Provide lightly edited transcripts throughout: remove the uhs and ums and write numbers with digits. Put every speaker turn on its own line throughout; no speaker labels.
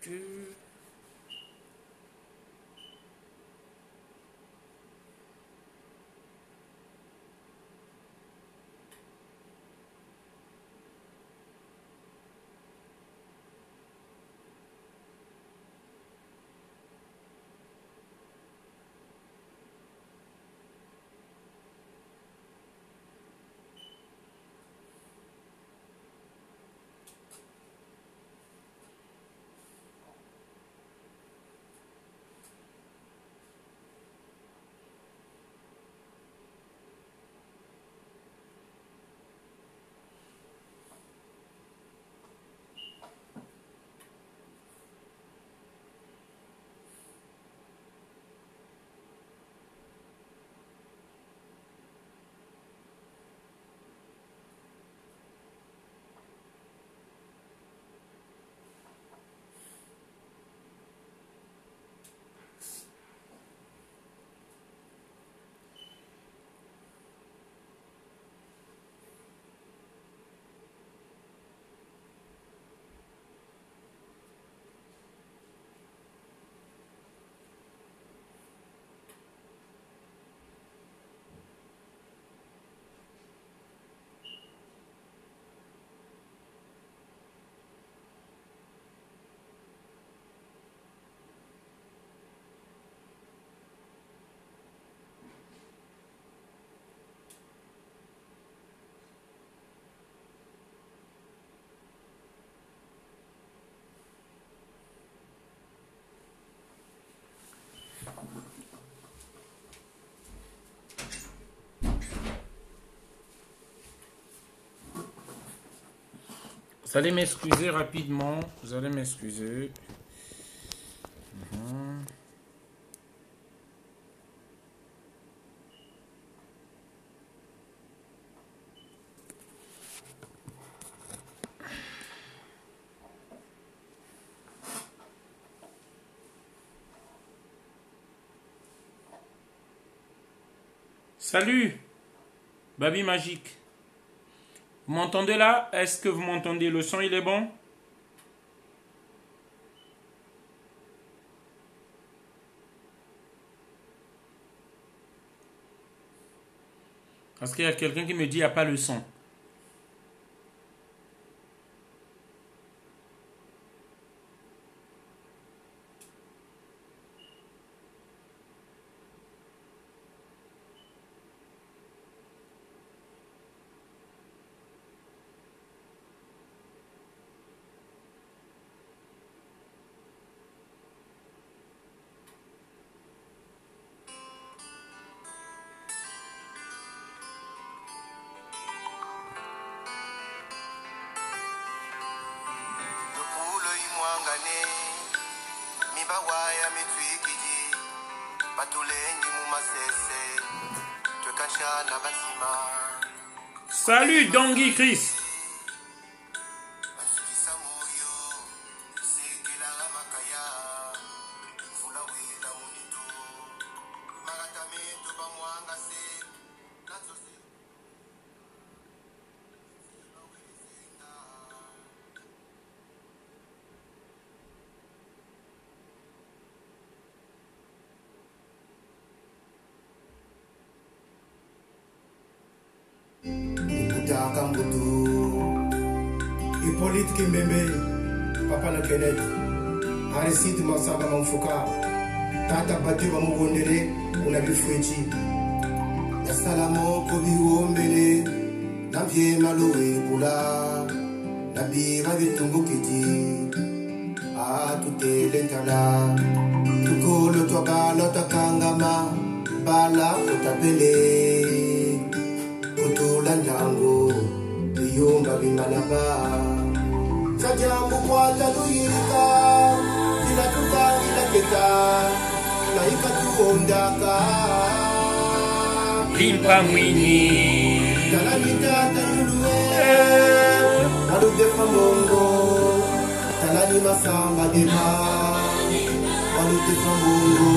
Vous allez m'excuser rapidement. Vous allez m'excuser. Salut, Baby Magique. Vous m'entendez là? Est-ce que vous m'entendez? Le son, il est bon? Parce qu'il y a quelqu'un qui me dit qu'il n'y a pas le son. Salut Dongi Chris.
Hippolyte Kimbembe, Papa na Kenneth, Aristide Masamba Mfuka, Tata Batiba Mugondere, Unabifwechi, Yasalamo Kobi Wombele, Navie Maloe Pula, Nabi Ravitumukiti, Tute Lentala, Tukolo Toba Lota Kangama, Bala Otapele, Utulandango, Yomba Bimanaba. Sajambu kwa taluyika, ila tuka ila keka, na ikatuondaka.
Limpa mwini.
Talanita tayulue, walude famongo. Talani masamba dema, walude famongo.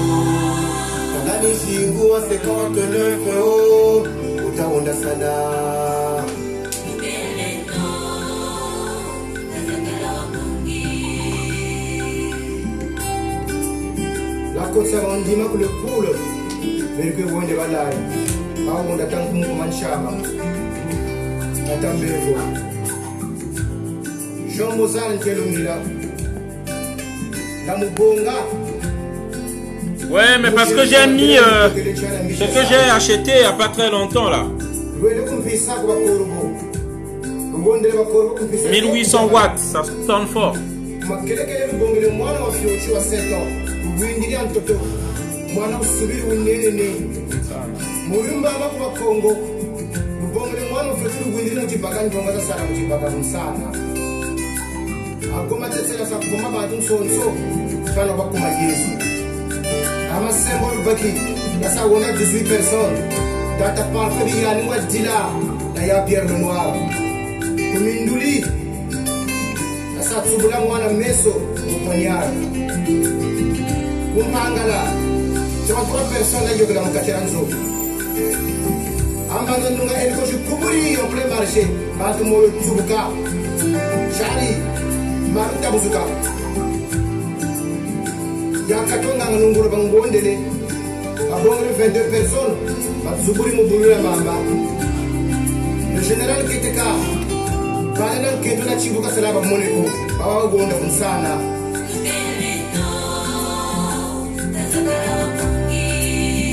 Talani shingu wa 59 o, utaonda sana. kotsa wandima kule pulo verikwe wonde balai bawonda tankumu kumanshama atambevo Jombo zan kelomila la mubonga.
Ouais, mais parce que j'ai mis ce que j'ai acheté il n'y a pas très longtemps là. 1800 watts, ça sonne fort.
I'm a symbol baki. That's how on a 18 personnes. Dans ta parfait, il y a une ouest d'ila. Là, il y a Pierre le Noir. Kuminduli. That's how Tsubula Mwana Meso. Mupanyar. Kumpangala. C'est 3 personnes là, il y a un Kateranzo. Ambanganunga Elko Shukuburi en plein marché. Batumo Tsubuka. Shari. Maruta Buzuka. Yakatonga ngunguru bangondele abongre 22 personnes matsuburi mubulula mamba le général Keteka bana keto na chibuka salaba moneko baba gonda kunsana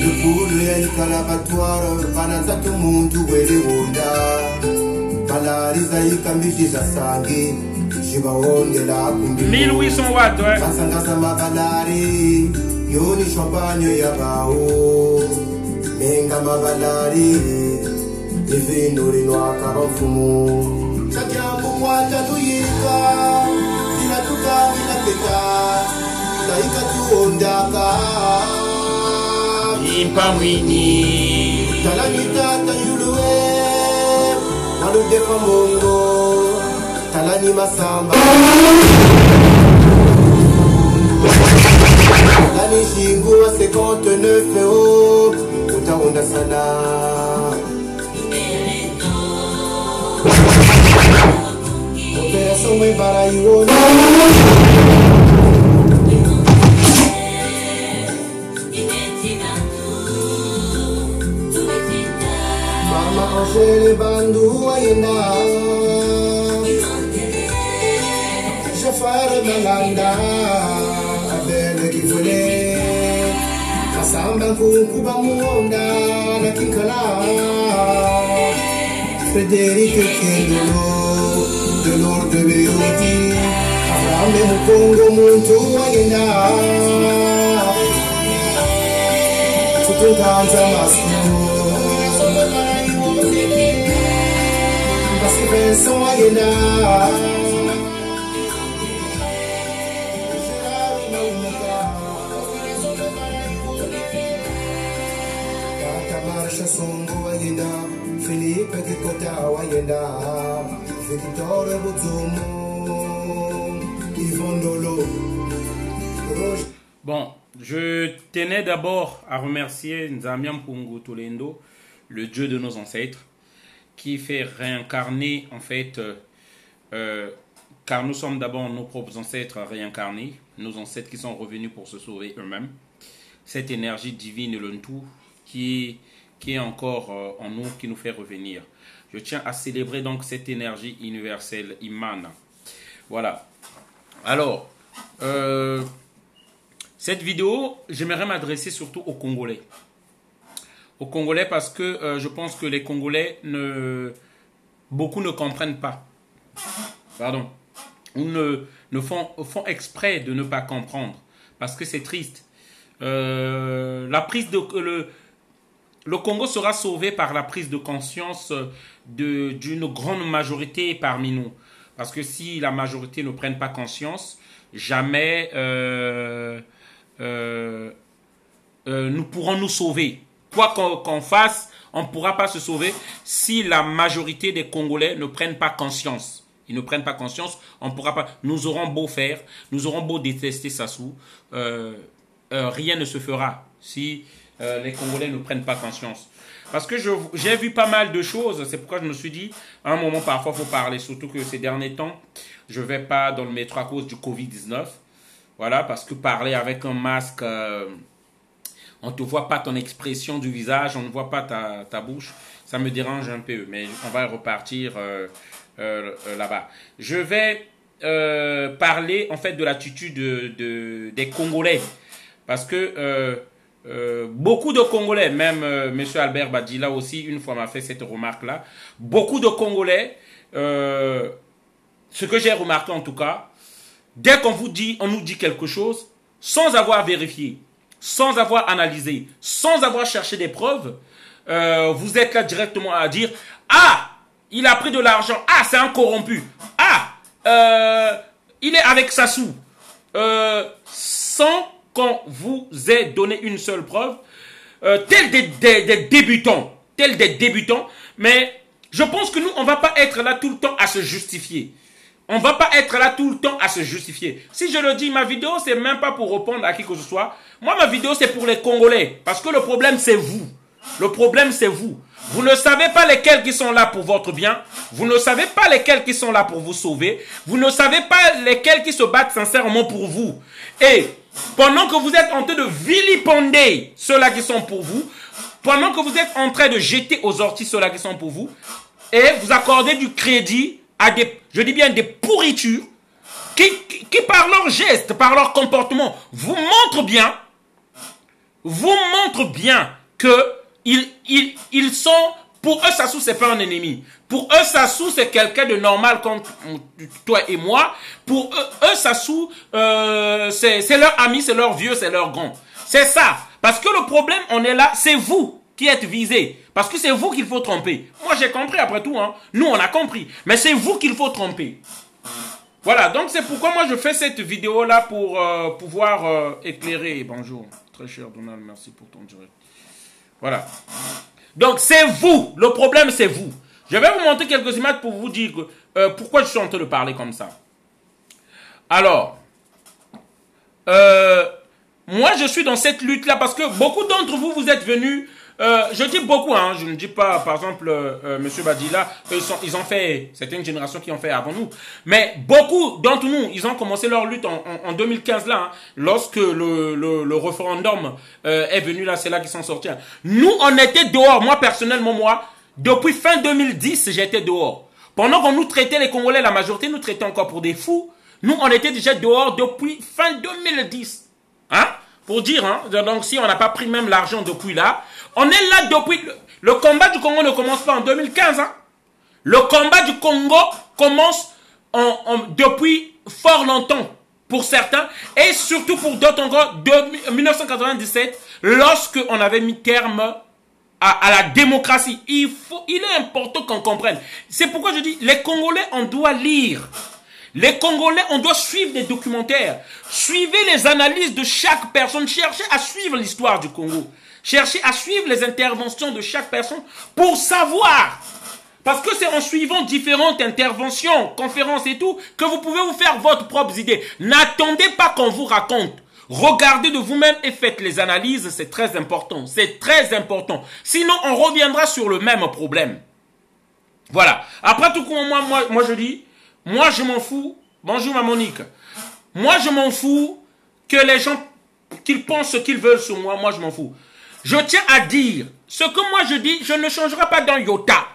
le poule ya ikalabatoire bana zatu muntu wele wonda balariza ikambiza sangi
1800 watts, ouais.
Basangasa mabalari, yoni champagne ya bao. Menga mabalari, divino rinoa kabafumu. Chakyamu mwata tuyika, sinatuka minapeka, taika tuondaka.
Impa mwini.
Talanita tayulue, waludefa mongo. Talani masamba Talani shingu wa 59 euros Utaunda sana Opération Mbara Iwona Mama Angele Bandu Wayenda Fare Malanda, Abele Kivole, Asamba Kuba Muonda, La Kinkala, Frédéric Kendolo, de l'ordre de Béoti, Abraham Mukongo Muntu Wayena, tout un canza masco, Basi Vincent Wayena.
Bon, je tenais d'abord à remercier Nzambian Pungu Tolendo, le Dieu de nos ancêtres, qui fait réincarner en fait, car nous sommes d'abord nos propres ancêtres réincarnés, nos ancêtres qui sont revenus pour se sauver eux-mêmes. Cette énergie divine, le tout, qui est encore en nous, qui nous fait revenir. Je tiens à célébrer donc cette énergie universelle, Imana. Voilà. Alors, cette vidéo, j'aimerais m'adresser surtout aux Congolais. Aux Congolais parce que je pense que les Congolais, beaucoup ne comprennent pas. Pardon. Ou font exprès de ne pas comprendre. Parce que c'est triste. Le Congo sera sauvé par la prise de conscience d'une grande majorité parmi nous. Parce que si la majorité ne prenne pas conscience, jamais nous pourrons nous sauver. Quoi qu'on fasse, on ne pourra pas se sauver si la majorité des Congolais ne prennent pas conscience. Ils ne prennent pas conscience, on ne pourra pas. Nous aurons beau faire, nous aurons beau détester Sassou, rien ne se fera si les Congolais ne prennent pas conscience. Parce que j'ai vu pas mal de choses, c'est pourquoi je me suis dit, à un moment parfois il faut parler, surtout que ces derniers temps, je ne vais pas dans le métro à cause du Covid-19. Voilà, parce que parler avec un masque, on ne te voit pas ton expression du visage, on ne voit pas ta bouche. Ça me dérange un peu, mais on va repartir là-bas. Je vais parler en fait de l'attitude des Congolais. Parce que beaucoup de Congolais, même M. Albert Badjila aussi, une fois m'a fait cette remarque-là. Beaucoup de Congolais, ce que j'ai remarqué en tout cas, dès qu'on vous dit, on nous dit quelque chose, sans avoir vérifié, sans avoir analysé, sans avoir cherché des preuves, vous êtes là directement à dire « Ah, il a pris de l'argent. Ah, c'est un corrompu. Ah, il est avec Sassou. » Sans qu'on vous ait donné une seule preuve, tels des débutants. Tels des débutants. Mais je pense que nous, on ne va pas être là tout le temps à se justifier. On ne va pas être là tout le temps à se justifier. Si je le dis, ma vidéo, c'est même pas pour répondre à qui que ce soit. Moi, ma vidéo, c'est pour les Congolais. Parce que le problème, c'est vous. Le problème, c'est vous. Vous ne savez pas lesquels qui sont là pour votre bien. Vous ne savez pas lesquels qui sont là pour vous sauver. Vous ne savez pas lesquels qui se battent sincèrement pour vous. Et pendant que vous êtes en train de vilipender ceux-là qui sont pour vous, pendant que vous êtes en train de jeter aux orties ceux-là qui sont pour vous, et vous accordez du crédit à des, je dis bien des pourritures, qui par leurs gestes, par leur comportement, vous montrent bien que ils sont, pour eux, Sassou, c'est pas un ennemi. Pour eux, Sassou, c'est quelqu'un de normal comme toi et moi. Pour eux Sassou, c'est leur ami, c'est leur vieux, c'est leur grand. C'est ça. Parce que le problème, on est là, c'est vous qui êtes visés. Parce que c'est vous qu'il faut tromper. Moi, j'ai compris après tout. Hein. Nous, on a compris. Mais c'est vous qu'il faut tromper. Voilà. Donc, c'est pourquoi moi, je fais cette vidéo-là pour pouvoir éclairer. Bonjour. Très cher Donald, merci pour ton direct. Voilà. Donc, c'est vous. Le problème, c'est vous. Je vais vous montrer quelques images pour vous dire pourquoi je suis en train de parler comme ça. Alors, moi, je suis dans cette lutte-là parce que beaucoup d'entre vous, vous êtes venus... je dis beaucoup, hein, je ne dis pas, par exemple, Monsieur Badjila, ils ont fait, c'était une génération qui ont fait avant nous. Mais beaucoup d'entre nous, ils ont commencé leur lutte en 2015 là, hein, lorsque le référendum est venu là, c'est là qu'ils sont sortis. Hein. Nous, on était dehors, moi personnellement, depuis fin 2010, j'étais dehors. Pendant qu'on nous traitait les Congolais, la majorité nous traitait encore pour des fous. Nous, on était déjà dehors depuis fin 2010. Hein? Pour dire, hein, donc si on n'a pas pris même l'argent depuis là, on est là depuis... Le combat du Congo ne commence pas en 2015. Hein? Le combat du Congo commence depuis fort longtemps pour certains et surtout pour d'autres encore de 1997 lorsque on avait mis terme à la démocratie. Il est important qu'on comprenne. C'est pourquoi je dis, les Congolais, on doit lire. Les Congolais, on doit suivre des documentaires. Suivez les analyses de chaque personne. Cherchez à suivre l'histoire du Congo. Cherchez à suivre les interventions de chaque personne pour savoir. Parce que c'est en suivant différentes interventions, conférences et tout, que vous pouvez vous faire votre propre idée. N'attendez pas qu'on vous raconte. Regardez de vous-même et faites les analyses, c'est très important. C'est très important. Sinon, on reviendra sur le même problème. Voilà. Après tout, moi je dis, moi je m'en fous. Bonjour ma Monique. Moi je m'en fous que les gens, qu'ils pensent ce qu'ils veulent sur moi, moi je m'en fous. Je tiens à dire, ce que moi je dis, je ne changerai pas d'un iota.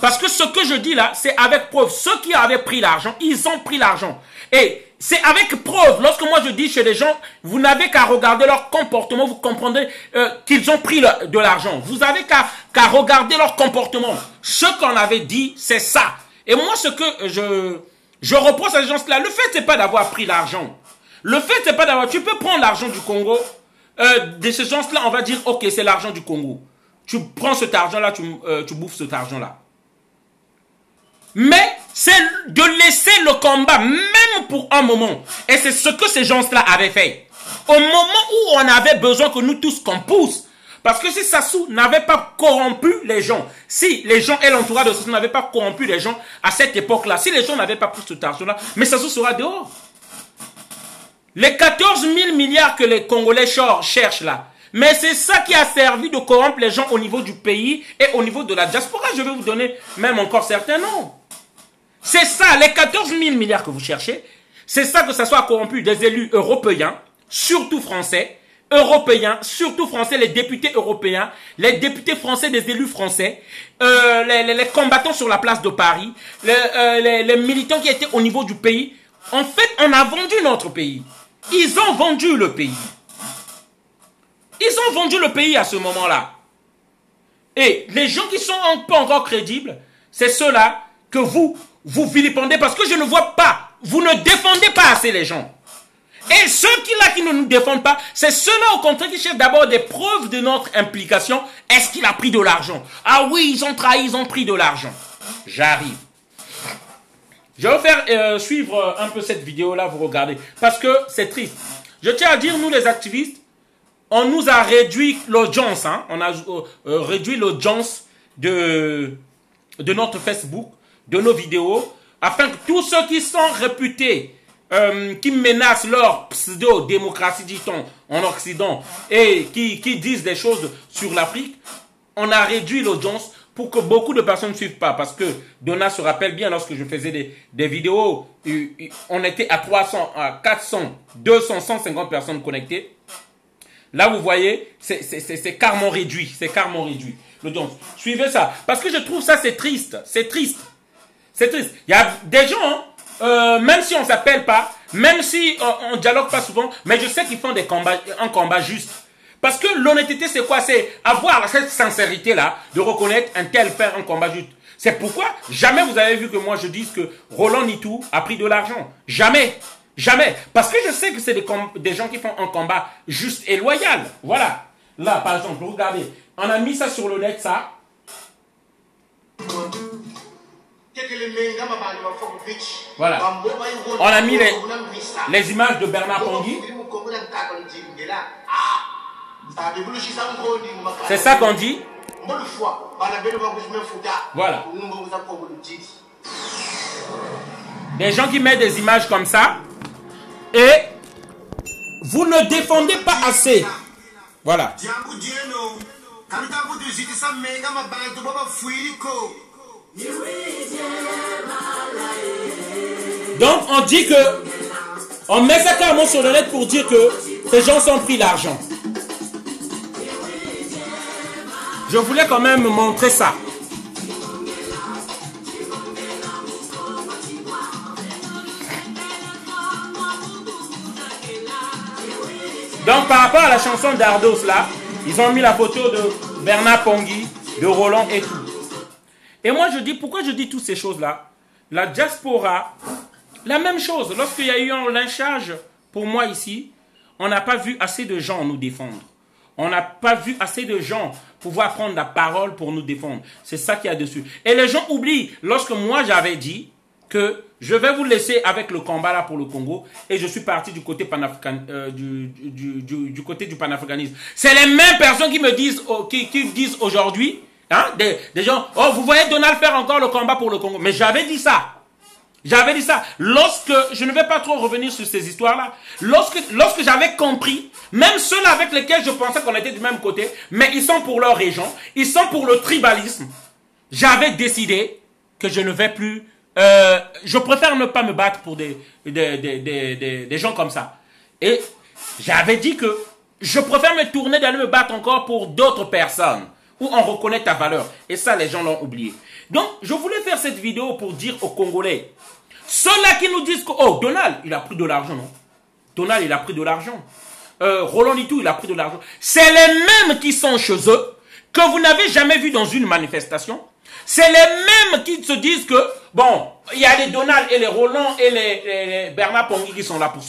Parce que ce que je dis là, c'est avec preuve. Ceux qui avaient pris l'argent, ils ont pris l'argent. Et c'est avec preuve. Lorsque moi je dis chez les gens, vous n'avez qu'à regarder leur comportement, vous comprendrez qu'ils ont pris de l'argent. Vous avez qu'à regarder leur comportement. Ce qu'on avait dit, c'est ça. Et moi, ce que je reproche à ces gens-là, le fait, c'est pas d'avoir pris l'argent. Le fait, c'est pas d'avoir... Tu peux prendre l'argent du Congo, de ces gens-là, on va dire, ok, c'est l'argent du Congo. Tu prends cet argent-là, tu bouffes cet argent-là. Mais c'est de laisser le combat, même pour un moment. Et c'est ce que ces gens-là avaient fait. Au moment où on avait besoin que nous tous qu'on pousse. Parce que si Sassou n'avait pas corrompu les gens, si les gens et l'entourage de Sassou n'avaient pas corrompu les gens à cette époque-là, si les gens n'avaient pas pris cet argent-là, mais Sassou sera dehors. Les 14 000 milliards que les Congolais cherchent là, mais c'est ça qui a servi de corrompre les gens au niveau du pays et au niveau de la diaspora. Je vais vous donner même encore certains noms. C'est ça, les 14 000 milliards que vous cherchez, C'est ça que ça soit corrompu des élus européens, surtout français, les députés européens, les députés français, des élus français, les combattants sur la place de Paris, les militants qui étaient au niveau du pays. En fait, on a vendu notre pays. Ils ont vendu le pays. Ils ont vendu le pays à ce moment-là. Et les gens qui sont pas encore crédibles, c'est ceux-là que vous vilipendez parce que je ne vois pas. Vous ne défendez pas assez les gens. Et ceux-là qui ne nous défendent pas, c'est ceux-là au contraire qui cherchent d'abord des preuves de notre implication. Est-ce qu'il a pris de l'argent? Ah oui, ils ont trahi, ils ont pris de l'argent. J'arrive. Je vais vous faire suivre un peu cette vidéo-là, vous regardez. Parce que c'est triste. Je tiens à dire, nous les activistes, on nous a réduit l'audience. Hein? On a réduit l'audience de notre Facebook, de nos vidéos, afin que tous ceux qui sont réputés, qui menacent leur pseudo-démocratie, dit-on, en Occident, et qui disent des choses sur l'Afrique, on a réduit l'audience pour que beaucoup de personnes ne suivent pas. Parce que Donna se rappelle bien, lorsque je faisais des vidéos, on était à 300, à 400, 200, 150 personnes connectées. Là, vous voyez, c'est carrément réduit. C'est carrément réduit, l'audience. Suivez ça. Parce que je trouve ça, c'est triste. C'est triste. C'est triste. Il y a des gens, même si on ne s'appelle pas, même si on ne dialogue pas souvent, mais je sais qu'ils font un combat juste. Parce que l'honnêteté, c'est quoi? C'est avoir cette sincérité-là de reconnaître un tel faire un combat juste. C'est pourquoi jamais vous avez vu que moi je dise que Roland Nitou a pris de l'argent. Jamais. Jamais. Parce que je sais que c'est des gens qui font un combat juste et loyal. Voilà. Là, par exemple, regardez. On a mis ça sur le net, ça. Voilà. On a mis les images de Bernard Pongui. C'est ça qu'on dit. Voilà. Des gens qui mettent des images comme ça. Et vous ne défendez pas assez. Voilà. Donc on dit que on met ça carrément sur le net pour dire que ces gens ont pris l'argent. Je voulais quand même montrer ça. Donc par rapport à la chanson d'Ardos là, ils ont mis la photo de Bernard Pongui, de Roland et tout. Et moi je dis, pourquoi je dis toutes ces choses là? La diaspora, la même chose. Lorsqu'il y a eu un lynchage pour moi ici, on n'a pas vu assez de gens nous défendre. On n'a pas vu assez de gens pouvoir prendre la parole pour nous défendre. C'est ça qu'il y a dessus. Et les gens oublient, lorsque moi j'avais dit que je vais vous laisser avec le combat là pour le Congo et je suis parti du côté du côté du panafricanisme. C'est les mêmes personnes qui me disent, qui disent aujourd'hui, hein, des gens, oh vous voyez Donald faire encore le combat pour le Congo. Mais j'avais dit ça. J'avais dit ça. Lorsque, je ne vais pas trop revenir sur ces histoires-là, lorsque j'avais compris, même ceux avec lesquels je pensais qu'on était du même côté, mais ils sont pour leur région, ils sont pour le tribalisme, j'avais décidé que je ne vais plus, je préfère ne pas me battre pour des gens comme ça. Et j'avais dit que je préfère me tourner d'aller me battre encore pour d'autres personnes, où on reconnaît ta valeur. Et ça, les gens l'ont oublié. Donc, je voulais faire cette vidéo pour dire aux Congolais, ceux-là qui nous disent que, oh, Donald, il a pris de l'argent, non? Donald, il a pris de l'argent. Roland Nitou, il a pris de l'argent. C'est les mêmes qui sont chez eux, que vous n'avez jamais vu dans une manifestation. C'est les mêmes qui se disent que, bon, il y a les Donald et les Roland et les Bernard Pongui qui sont là pour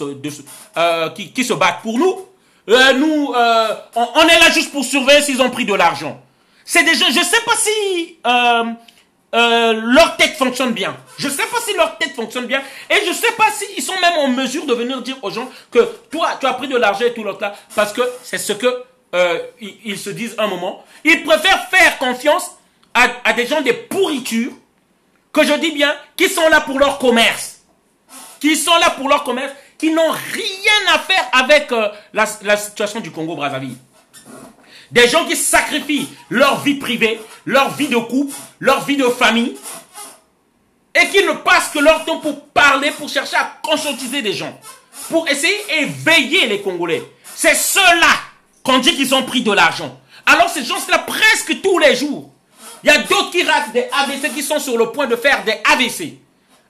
qui se battent pour nous. On est là juste pour surveiller s'ils ont pris de l'argent. C'est des gens, je ne sais pas si leur tête fonctionne bien. Je ne sais pas si leur tête fonctionne bien. Et je ne sais pas s'ils sont même en mesure de venir dire aux gens que toi, tu as pris de l'argent et tout l'autre là. Parce que c'est ce que ils se disent un moment. Ils préfèrent faire confiance à des gens des pourritures, que je dis bien, qui sont là pour leur commerce. Qui sont là pour leur commerce, qui n'ont rien à faire avec la situation du Congo-Brazzaville. Des gens qui sacrifient leur vie privée, leur vie de couple, leur vie de famille, et qui ne passent que leur temps pour parler, pour chercher à conscientiser des gens, pour essayer d'éveiller les Congolais. C'est ceux-là qu'on dit qu'ils ont pris de l'argent. Alors ces gens-là, presque tous les jours, il y a d'autres qui ratent des AVC, qui sont sur le point de faire des AVC,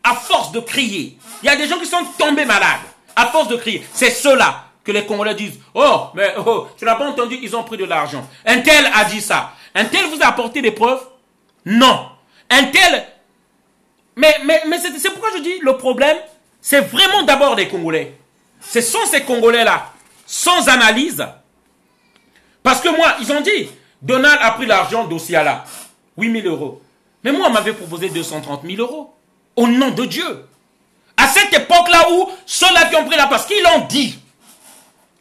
à force de crier. Il y a des gens qui sont tombés malades, à force de crier. C'est ceux-là que les Congolais disent, oh, mais oh, tu n'as pas entendu, ils ont pris de l'argent. Un tel a dit ça. Un tel vous a apporté des preuves? Non. Un tel... Mais c'est pourquoi je dis, le problème, c'est vraiment d'abord les Congolais. Ce sont ces Congolais-là, sans analyse. Parce que moi, ils ont dit, Donald a pris l'argent d'Osiala, 8 000 euros. Mais moi, on m'avait proposé 230 000 euros. Au nom de Dieu. À cette époque-là où ceux-là qui ont pris la place, qu'ils l'ont dit.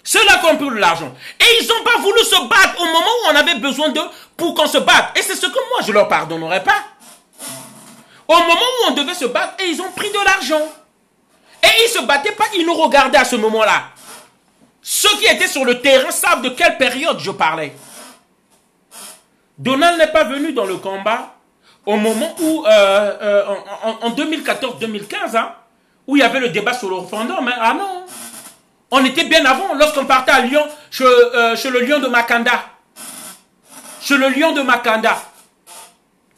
Ceux-là qui ont pris de l'argent. Et ils n'ont pas voulu se battre au moment où on avait besoin d'eux pour qu'on se batte. Et c'est ce que moi, je ne leur pardonnerai pas. Au moment où on devait se battre, et ils ont pris de l'argent. Et ils ne se battaient pas, ils nous regardaient à ce moment-là. Ceux qui étaient sur le terrain savent de quelle période je parlais. Donald n'est pas venu dans le combat au moment où, en 2014-2015, hein, où il y avait le débat sur le référendum. Hein. Ah non, on était bien avant, lorsqu'on partait à Lyon, chez le lion de Makanda. Chez le lion de Makanda.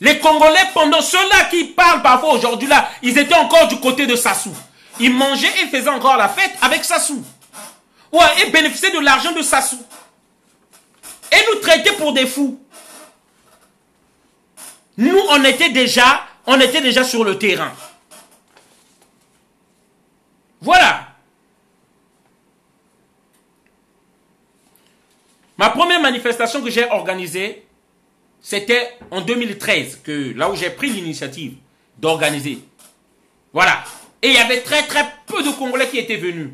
Les Congolais, pendant ceux-là qui parlent parfois aujourd'hui là, ils étaient encore du côté de Sassou. Ils mangeaient et faisaient encore la fête avec Sassou. Ouais, et bénéficiaient de l'argent de Sassou. Et nous traitaient pour des fous. Nous, on était déjà sur le terrain. Voilà. Ma première manifestation que j'ai organisée, c'était en 2013, là où j'ai pris l'initiative d'organiser. Voilà. Et il y avait très peu de Congolais qui étaient venus.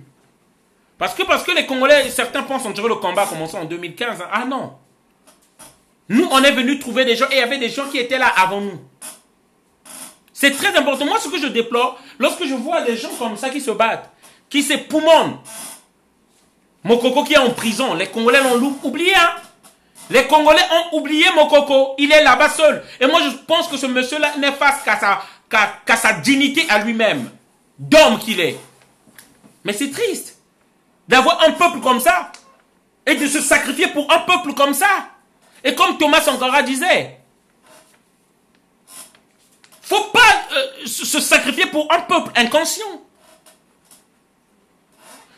Parce que les Congolais, certains pensent que le combat a commencé en 2015. Hein. Ah non. Nous, on est venus trouver des gens et il y avait des gens qui étaient là avant nous. C'est très important. Moi, ce que je déplore, lorsque je vois des gens comme ça qui se battent, qui se poumonnent, Mokoko qui est en prison, les Congolais l'ont oublié. Hein? Les Congolais ont oublié Mokoko. Il est là-bas seul. Et moi, je pense que ce monsieur-là n'est face qu'à sa dignité à lui-même, d'homme qu'il est. Mais c'est triste d'avoir un peuple comme ça et de se sacrifier pour un peuple comme ça. Et comme Thomas Sankara disait, faut pas se sacrifier pour un peuple inconscient.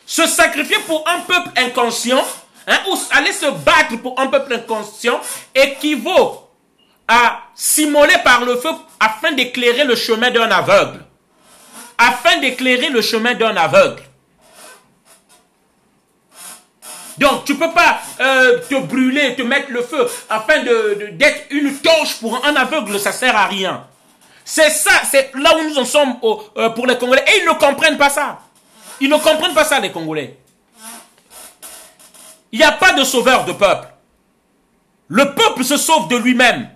Se sacrifier pour un peuple inconscient, hein, ou aller se battre pour un peuple inconscient, équivaut à s'immoler par le feu afin d'éclairer le chemin d'un aveugle. Afin d'éclairer le chemin d'un aveugle. Donc, tu ne peux pas te brûler, te mettre le feu afin d'être une torche pour un aveugle, ça ne sert à rien. C'est ça, c'est là où nous en sommes pour les Congolais. Et ils ne comprennent pas ça. Ils ne comprennent pas ça, les Congolais. Il n'y a pas de sauveur de peuple. Le peuple se sauve de lui-même.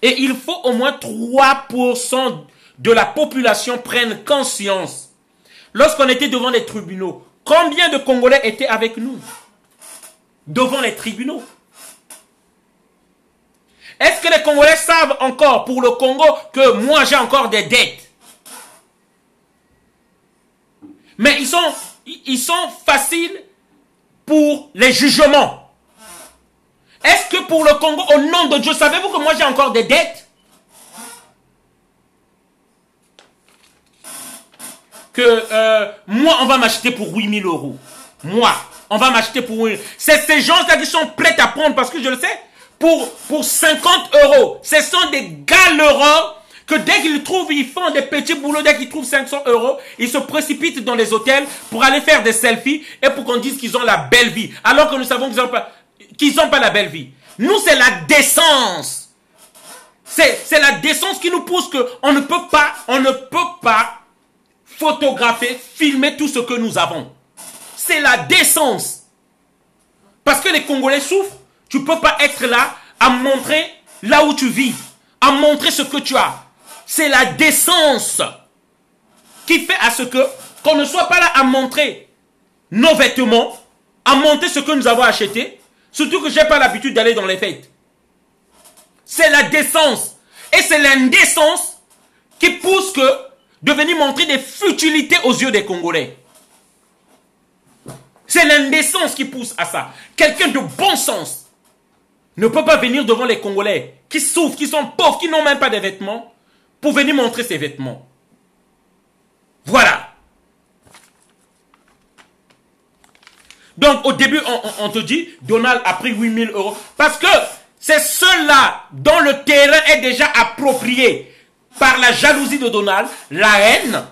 Et il faut au moins 3% de la population prenne conscience. Lorsqu'on était devant les tribunaux, combien de Congolais étaient avec nous? Devant les tribunaux. Est-ce que les Congolais savent encore pour le Congo que moi j'ai encore des dettes? Mais ils sont faciles pour les jugements. Est-ce que pour le Congo, au nom de Dieu, savez-vous que moi j'ai encore des dettes? Que moi on va m'acheter pour 8 000 euros. Moi. On va m'acheter pour... C'est ces gens-là qui sont prêts à prendre, parce que je le sais, pour 50 euros. Ce sont des galérins que dès qu'ils trouvent, ils font des petits boulots. Dès qu'ils trouvent 500 euros, ils se précipitent dans les hôtels pour aller faire des selfies et pour qu'on dise qu'ils ont la belle vie. Alors que nous savons qu'ils n'ont pas la belle vie. Nous, c'est la décence. C'est la décence qui nous pousse qu'on ne peut pas photographier, filmer tout ce que nous avons. C'est la décence. Parce que les Congolais souffrent. Tu ne peux pas être là à montrer là où tu vis. À montrer ce que tu as. C'est la décence qui fait à ce qu'on ne soit pas là à montrer nos vêtements, à montrer ce que nous avons acheté. Surtout que je n'ai pas l'habitude d'aller dans les fêtes. C'est la décence. Et c'est l'indécence qui pousse que de venir montrer des futilités aux yeux des Congolais. C'est l'indécence qui pousse à ça. Quelqu'un de bon sens ne peut pas venir devant les Congolais qui souffrent, qui sont pauvres, qui n'ont même pas de vêtements, pour venir montrer ses vêtements. Voilà. Donc au début, on te dit, Donald a pris 8 000 euros. Parce que c'est ceux-là dont le terrain est déjà approprié par la jalousie de Donald, la haine.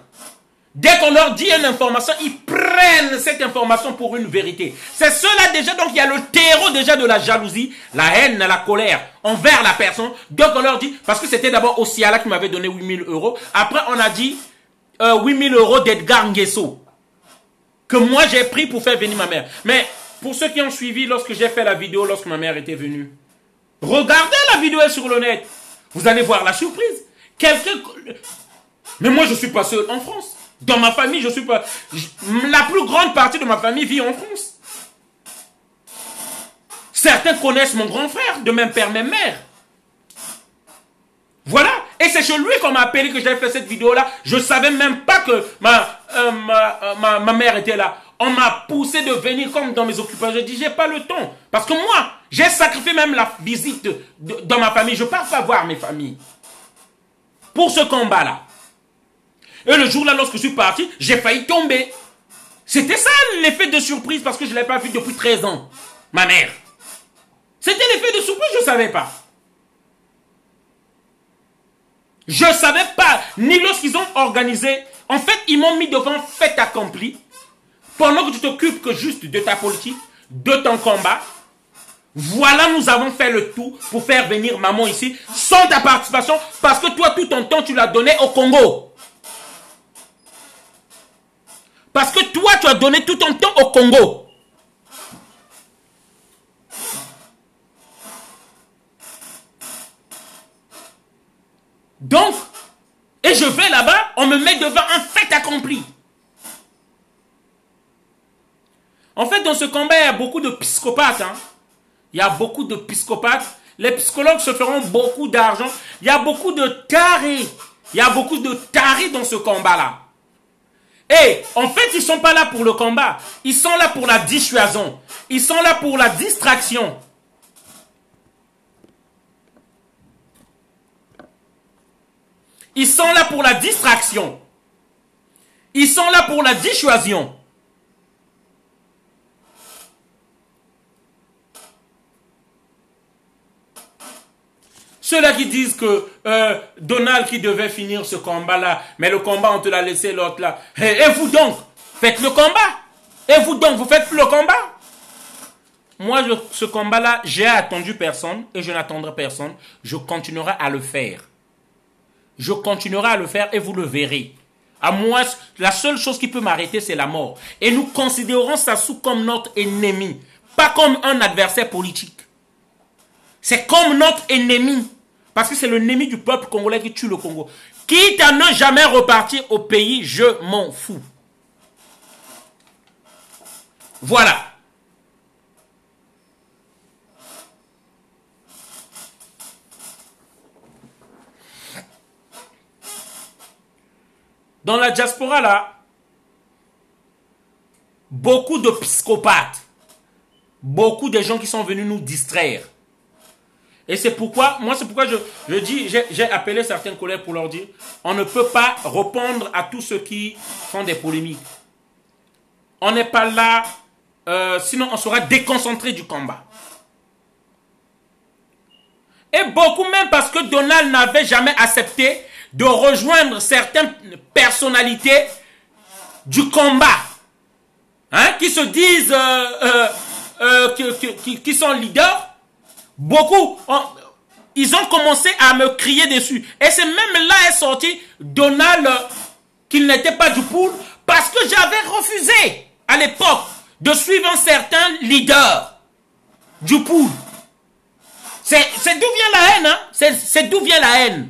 Dès qu'on leur dit une information, ils prennent cette information pour une vérité. C'est cela déjà, donc il y a le terreau déjà de la jalousie, la haine, la colère envers la personne. Donc on leur dit, parce que c'était d'abord Osiala qui m'avait donné 8 000 euros. Après on a dit 8 000 euros d'Edgar Nguesso, que moi j'ai pris pour faire venir ma mère. Mais pour ceux qui ont suivi lorsque j'ai fait la vidéo, lorsque ma mère était venue, regardez la vidéo sur le net. Vous allez voir la surprise. Quelqu'un... Mais moi je suis pas seul en France. Dans ma famille, je suis pas... La plus grande partie de ma famille vit en France. Certains connaissent mon grand frère, de même père, même mère. Voilà. Et c'est chez lui qu'on m'a appelé que j'avais fait cette vidéo-là. Je ne savais même pas que ma mère était là. On m'a poussé de venir comme dans mes occupations. J'ai dit, j'ai pas le temps. Parce que moi, j'ai sacrifié même la visite dans ma famille. Je ne pars pas voir mes familles. Pour ce combat-là. Et le jour-là, lorsque je suis parti, j'ai failli tomber. C'était ça l'effet de surprise parce que je ne l'avais pas vu depuis 13 ans. Ma mère. C'était l'effet de surprise, je ne savais pas. Je ne savais pas, ni lorsqu'ils ont organisé. En fait, ils m'ont mis devant fait accompli. Pendant que tu t'occupes que juste de ta politique, de ton combat. Voilà, nous avons fait le tout pour faire venir maman ici, sans ta participation, parce que toi, tout ton temps, tu l'as donné au Congo. Parce que toi, tu as donné tout ton temps au Congo. Donc, et je vais là-bas, on me met devant un fait accompli. En fait, dans ce combat, il y a beaucoup de psychopathes. Hein. Il y a beaucoup de psychopathes. Les psychologues se feront beaucoup d'argent. Il y a beaucoup de tarés. Il y a beaucoup de tarés dans ce combat-là. Et en fait, ils ne sont pas là pour le combat. Ils sont là pour la dissuasion. Ils sont là pour la distraction. Ils sont là pour la distraction. Ils sont là pour la dissuasion. Ceux-là qui disent que Donald qui devait finir ce combat-là, mais le combat, on te l'a laissé l'autre là. Et vous donc, faites le combat. Et vous donc, vous faites le combat. Moi, ce combat-là, j'ai attendu personne et je n'attendrai personne. Je continuerai à le faire. Je continuerai à le faire et vous le verrez. À moi, la seule chose qui peut m'arrêter, c'est la mort. Et nous considérons Sassou comme notre ennemi, pas comme un adversaire politique. C'est comme notre ennemi. Parce que c'est l'ennemi du peuple congolais qui tue le Congo. Quitte à ne jamais repartir au pays, je m'en fous. Voilà. Dans la diaspora, là, beaucoup de psychopathes, beaucoup de gens qui sont venus nous distraire. Et c'est pourquoi, moi c'est pourquoi je dis, j'ai appelé certains collègues pour leur dire, on ne peut pas répondre à tous ceux qui font des polémiques. On n'est pas là, sinon on sera déconcentré du combat. Et beaucoup même parce que Donald n'avait jamais accepté de rejoindre certaines personnalités du combat. Hein, qui se disent, qui sont leaders. Beaucoup, ils ont commencé à me crier dessus. Et c'est même là est sorti Donald, qu'il n'était pas du pool, parce que j'avais refusé à l'époque de suivre un certain leader du pool. C'est d'où vient la haine, hein? C'est d'où vient la haine.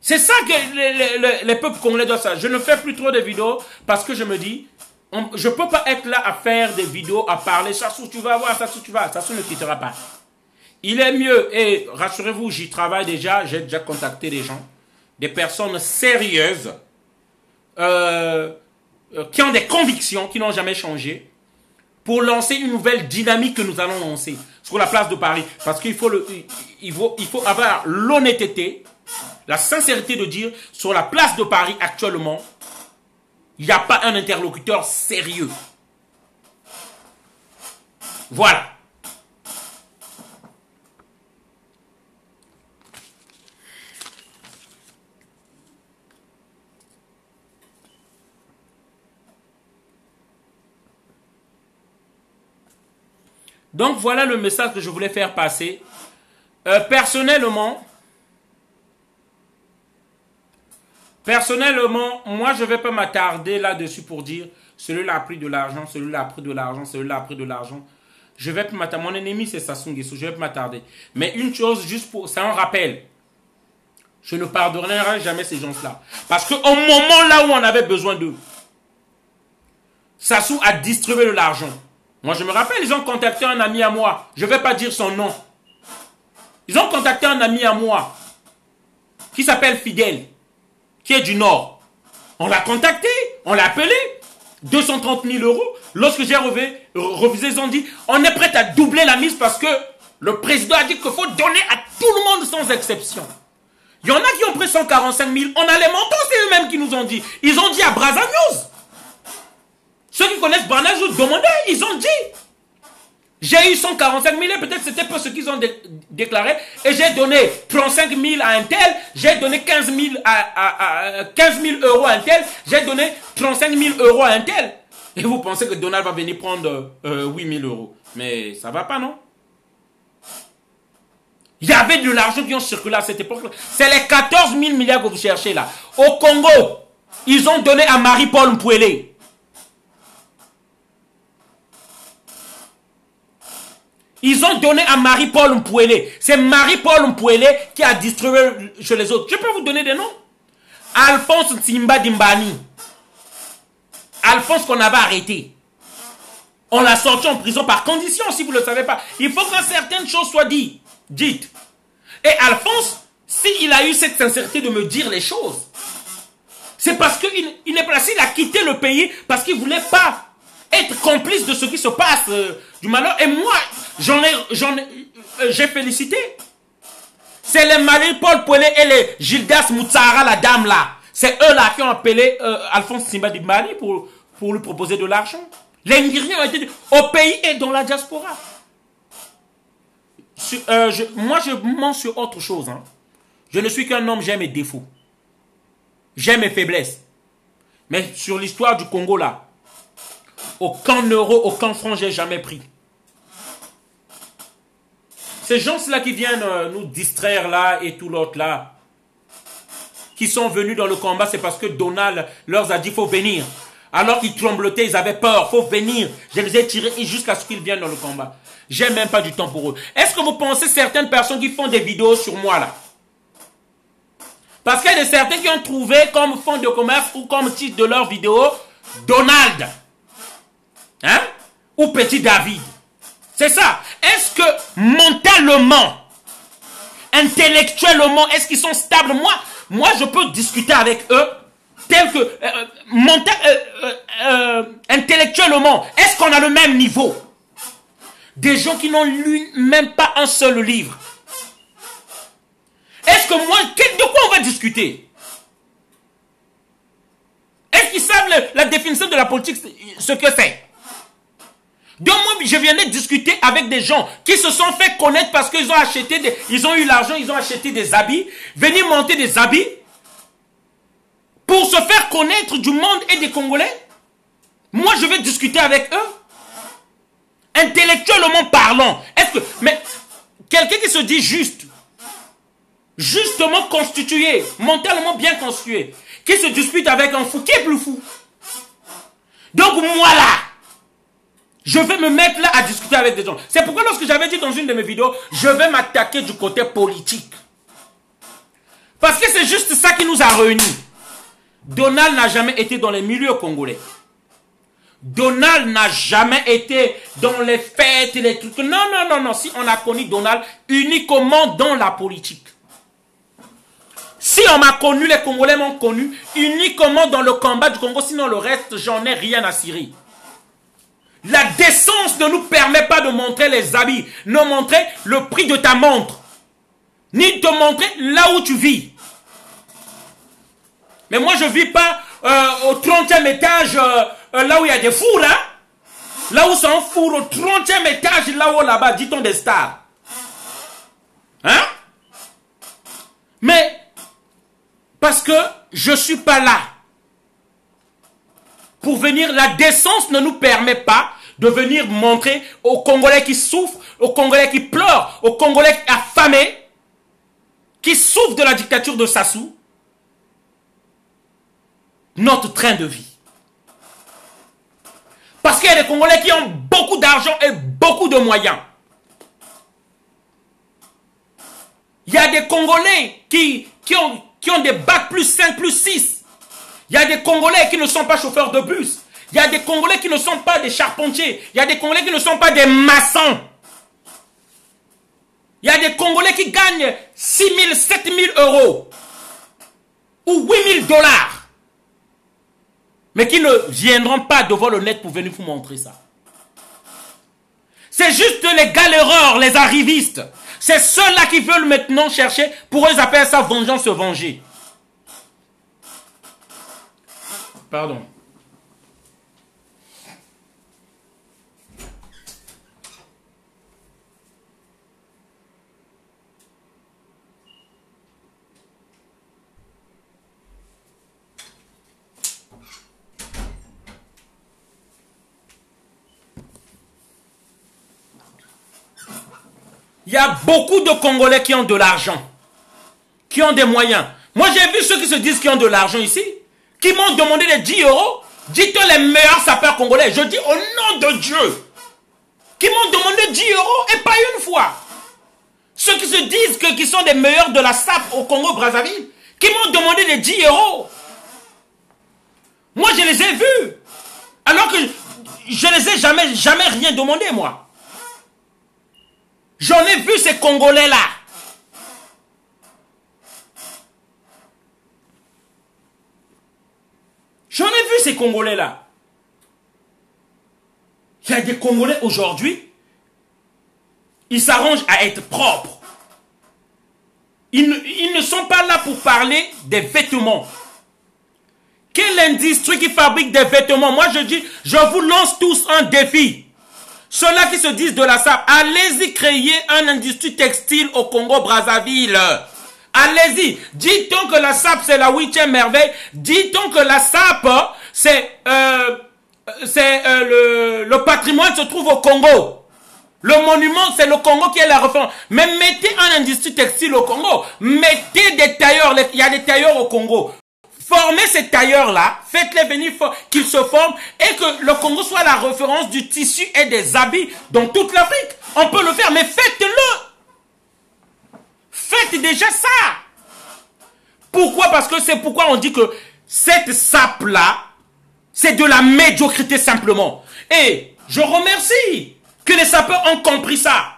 C'est ça que les peuples congolais doivent savoir. Je ne fais plus trop de vidéos parce que je me dis, je ne peux pas être là à faire des vidéos, à parler. Sassou, tu vas voir, Sassou, tu vas. Sassou ne quittera pas. il est mieux, et rassurez-vous, j'y travaille déjà, j'ai déjà contacté des gens, des personnes sérieuses, qui ont des convictions, qui n'ont jamais changé, pour lancer une nouvelle dynamique que nous allons lancer sur la place de Paris. Parce qu'il faut, il faut avoir l'honnêteté, la sincérité de dire, sur la place de Paris actuellement, il n'y a pas un interlocuteur sérieux. Voilà. Donc voilà le message que je voulais faire passer. Personnellement, moi je ne vais pas m'attarder là-dessus pour dire celui-là a pris de l'argent, celui-là a pris de l'argent, celui-là a pris de l'argent. Je vais pas m'attarder. Mon ennemi c'est Sassou Nguesso, je vais pas m'attarder. Mais une chose juste pour, c'est un rappel. Je ne pardonnerai jamais ces gens-là. Parce qu'au moment là où on avait besoin d'eux, Sassou a distribué de l'argent. Moi, je me rappelle, ils ont contacté un ami à moi. Je ne vais pas dire son nom. Ils ont contacté un ami à moi qui s'appelle Fidèle, qui est du Nord. On l'a contacté, on l'a appelé. 230 000 euros. Lorsque j'ai refusé, ils ont dit, on est prêt à doubler la mise parce que le président a dit qu'il faut donner à tout le monde sans exception. Il y en a qui ont pris 145 000. On a les montants, c'est eux-mêmes qui nous ont dit. Ils ont dit à Brazza News. Ceux qui connaissent Brazza News demandaient, ils ont dit. J'ai eu 145 000 et peut-être c'était pas ce qu'ils ont déclaré. Et j'ai donné 35 000 à un tel. J'ai donné 15 000 euros à un tel. J'ai donné 35 000 euros à un tel. Et vous pensez que Donald va venir prendre 8 000 euros. Mais ça va pas, non? Il y avait de l'argent qui ont circulé à cette époque-là. C'est les 14 000 milliards que vous cherchez là. Au Congo, ils ont donné à Marie-Paul Mpouélé. Ils ont donné à Marie-Paul Mpouélé. C'est Marie-Paul Mpouélé qui a distribué chez les autres. Je peux vous donner des noms. Alphonse Simba Dimbani. Alphonse qu'on avait arrêté. On l'a sorti en prison par condition, si vous ne le savez pas. Il faut que certaines choses soient dites. Et Alphonse, s'il a eu cette sincérité de me dire les choses, c'est parce qu'il est placé, il a quitté le pays parce qu'il ne voulait pas être complice de ce qui se passe, du malheur. Et moi, j'ai félicité. C'est les Marie-Paul Mpouélé et les Gildas Moutsara, la dame là. C'est eux là qui ont appelé Alphonse Simba Dimbani pour lui proposer de l'argent. Les Nigériens ont été au pays et dans la diaspora. Moi, je mens sur autre chose. Hein. Je ne suis qu'un homme, j'ai mes défauts. J'ai mes faiblesses. Mais sur l'histoire du Congo là, aucun euro, aucun franc, j'ai jamais pris. Ces gens-là qui viennent nous distraire là et tout l'autre là, qui sont venus dans le combat, c'est parce que Donald leur a dit faut venir. Alors qu'ils tremblotaient, ils avaient peur, faut venir. Je les ai tirés jusqu'à ce qu'ils viennent dans le combat. J'ai même pas du temps pour eux. Est-ce que vous pensez certaines personnes qui font des vidéos sur moi là? Parce qu'il y a certains qui ont trouvé comme fond de commerce ou comme titre de leur vidéo Donald. Hein? Ou Petit David. C'est ça. Est-ce que mentalement, intellectuellement, est-ce qu'ils sont stables? Moi, je peux discuter avec eux tel que intellectuellement, est-ce qu'on a le même niveau? Des gens qui n'ont lu même pas un seul livre. Est-ce que moi, de quoi on va discuter? Est-ce qu'ils savent la définition de la politique, ce que c'est? Donc moi, je viens de discuter avec des gens qui se sont fait connaître parce qu'ils ont acheté ils ont eu l'argent, ils ont acheté des habits, venir monter des habits pour se faire connaître du monde et des Congolais. Moi, je vais discuter avec eux. Intellectuellement parlant. Mais quelqu'un qui se dit juste, justement constitué, mentalement bien constitué, qui se dispute avec un fou, qui est plus fou? Donc moi là, je vais me mettre là à discuter avec des gens. C'est pourquoi lorsque j'avais dit dans une de mes vidéos, je vais m'attaquer du côté politique. Parce que c'est juste ça qui nous a réunis. Donald n'a jamais été dans les milieux congolais. Donald n'a jamais été dans les fêtes, les trucs. Non, non, non, non. Si on a connu Donald uniquement dans la politique. Si on m'a connu, les Congolais m'ont connu uniquement dans le combat du Congo. Sinon, le reste, j'en ai rien à cirer. La décence ne nous permet pas de montrer les habits, ne montrer le prix de ta montre, ni de montrer là où tu vis. Mais moi, je ne vis pas au 30e étage, là où il y a des fours, hein? Là où c'est un four, au 30e étage, là-haut, là-bas, dit-on des stars. Hein? Mais, parce que je ne suis pas là. Pour venir, la décence ne nous permet pas de venir montrer aux Congolais qui souffrent, aux Congolais qui pleurent, aux Congolais affamés, qui souffrent de la dictature de Sassou, notre train de vie. Parce qu'il y a des Congolais qui ont beaucoup d'argent et beaucoup de moyens. Il y a des Congolais qui ont des bacs plus 5, plus 6. Il y a des Congolais qui ne sont pas chauffeurs de bus. Il y a des Congolais qui ne sont pas des charpentiers. Il y a des Congolais qui ne sont pas des maçons. Il y a des Congolais qui gagnent 6 000, 7 000 euros. Ou 8 000 dollars. Mais qui ne viendront pas devant le net pour venir vous montrer ça. C'est juste les galéreurs, les arrivistes. C'est ceux-là qui veulent maintenant chercher. Pour eux, ils appellent ça vengeance, se venger. Pardon. Il y a beaucoup de Congolais qui ont de l'argent, qui ont des moyens. Moi, j'ai vu ceux qui se disent qu'ils ont de l'argent ici, qui m'ont demandé les 10 euros. Dites-toi les meilleurs sapeurs congolais. Je dis au nom de Dieu. Qui m'ont demandé 10 euros et pas une fois. Ceux qui se disent qu'ils sont des meilleurs de la SAP au Congo-Brazzaville, qui m'ont demandé les 10 euros. Moi, je les ai vus. Alors que je les ai jamais rien demandé, moi. J'en ai vu ces Congolais-là. J'en ai vu ces Congolais-là. Il y a des Congolais aujourd'hui, ils s'arrangent à être propres. Ils ne sont pas là pour parler des vêtements. Quelle industrie qui fabrique des vêtements? Moi je dis, je vous lance tous un défi. Ceux-là qui se disent de la SAP, allez-y créer une industrie textile au Congo-Brazzaville. Allez-y. Dit-on que la SAP c'est la 8e merveille. Dit-on que la SAP c'est le patrimoine se trouve au Congo. Le monument c'est le Congo qui est la référence. Mais mettez une industrie textile au Congo. Mettez des tailleurs. Il y a des tailleurs au Congo. Formez ces tailleurs-là, faites-les venir, qu'ils se forment et que le Congo soit la référence du tissu et des habits dans toute l'Afrique. On peut le faire, mais faites-le. Faites déjà ça. Pourquoi? Parce que c'est pourquoi on dit que cette SAP-là, c'est de la médiocrité simplement. Et je remercie que les sapeurs ont compris ça.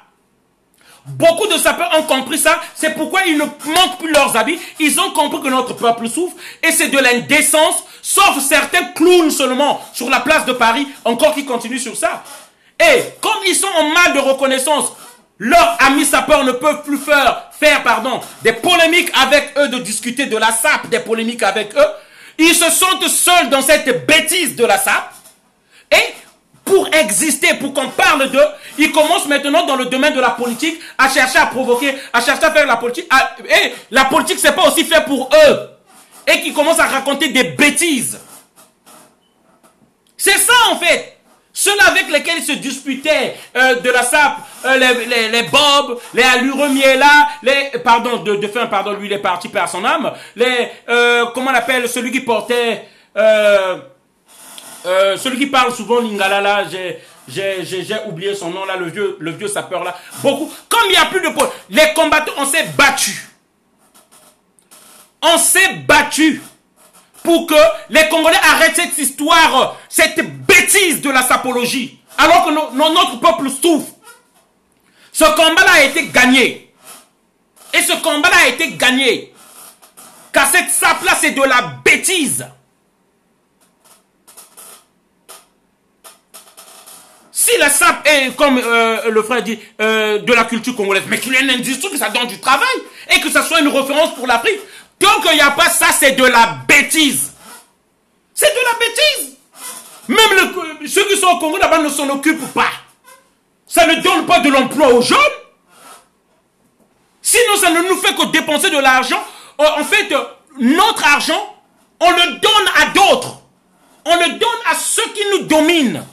Beaucoup de sapeurs ont compris ça, c'est pourquoi ils ne manquent plus leurs habits. Ils ont compris que notre peuple souffre et c'est de l'indécence, sauf certains clowns seulement sur la place de Paris, encore qui continuent sur ça. Et comme ils sont en mal de reconnaissance, leurs amis sapeurs ne peuvent plus faire des polémiques avec eux, de discuter de la SAP, des polémiques avec eux. Ils se sentent seuls dans cette bêtise de la SAP. Et pour exister, pour qu'on parle d'eux, ils commencent maintenant dans le domaine de la politique à chercher à provoquer, à chercher à faire la politique. Et la politique, c'est pas aussi fait pour eux. Et qui commencent à raconter des bêtises. C'est ça en fait. Ceux-là avec lesquels ils se disputaient de la SAP, les Bob, les Alurumiela, pardon, lui il est parti par son âme, comment on appelle, celui qui portait, celui qui parle souvent Lingala là, j'ai oublié son nom là, le vieux sapeur là. Beaucoup. Comme il n'y a plus de pôle, les combattants, on s'est battus. On s'est battus pour que les Congolais arrêtent cette histoire, cette bêtise de la sapologie, alors que notre peuple souffre. Ce combat-là a été gagné. Et ce combat-là a été gagné. Car cette sape-là, c'est de la bêtise. Si la sape est, comme le frère dit, de la culture congolaise, mais qu'il y ait une industrie, que ça donne du travail, et que ça soit une référence pour l'Afrique, tant qu'il n'y a pas ça, c'est de la bêtise. C'est de la bêtise. Même ceux qui sont au Congo là-bas ne s'en occupent pas. Ça ne donne pas de l'emploi aux jeunes. Sinon, ça ne nous fait que dépenser de l'argent. En fait, notre argent, on le donne à d'autres. On le donne à ceux qui nous dominent.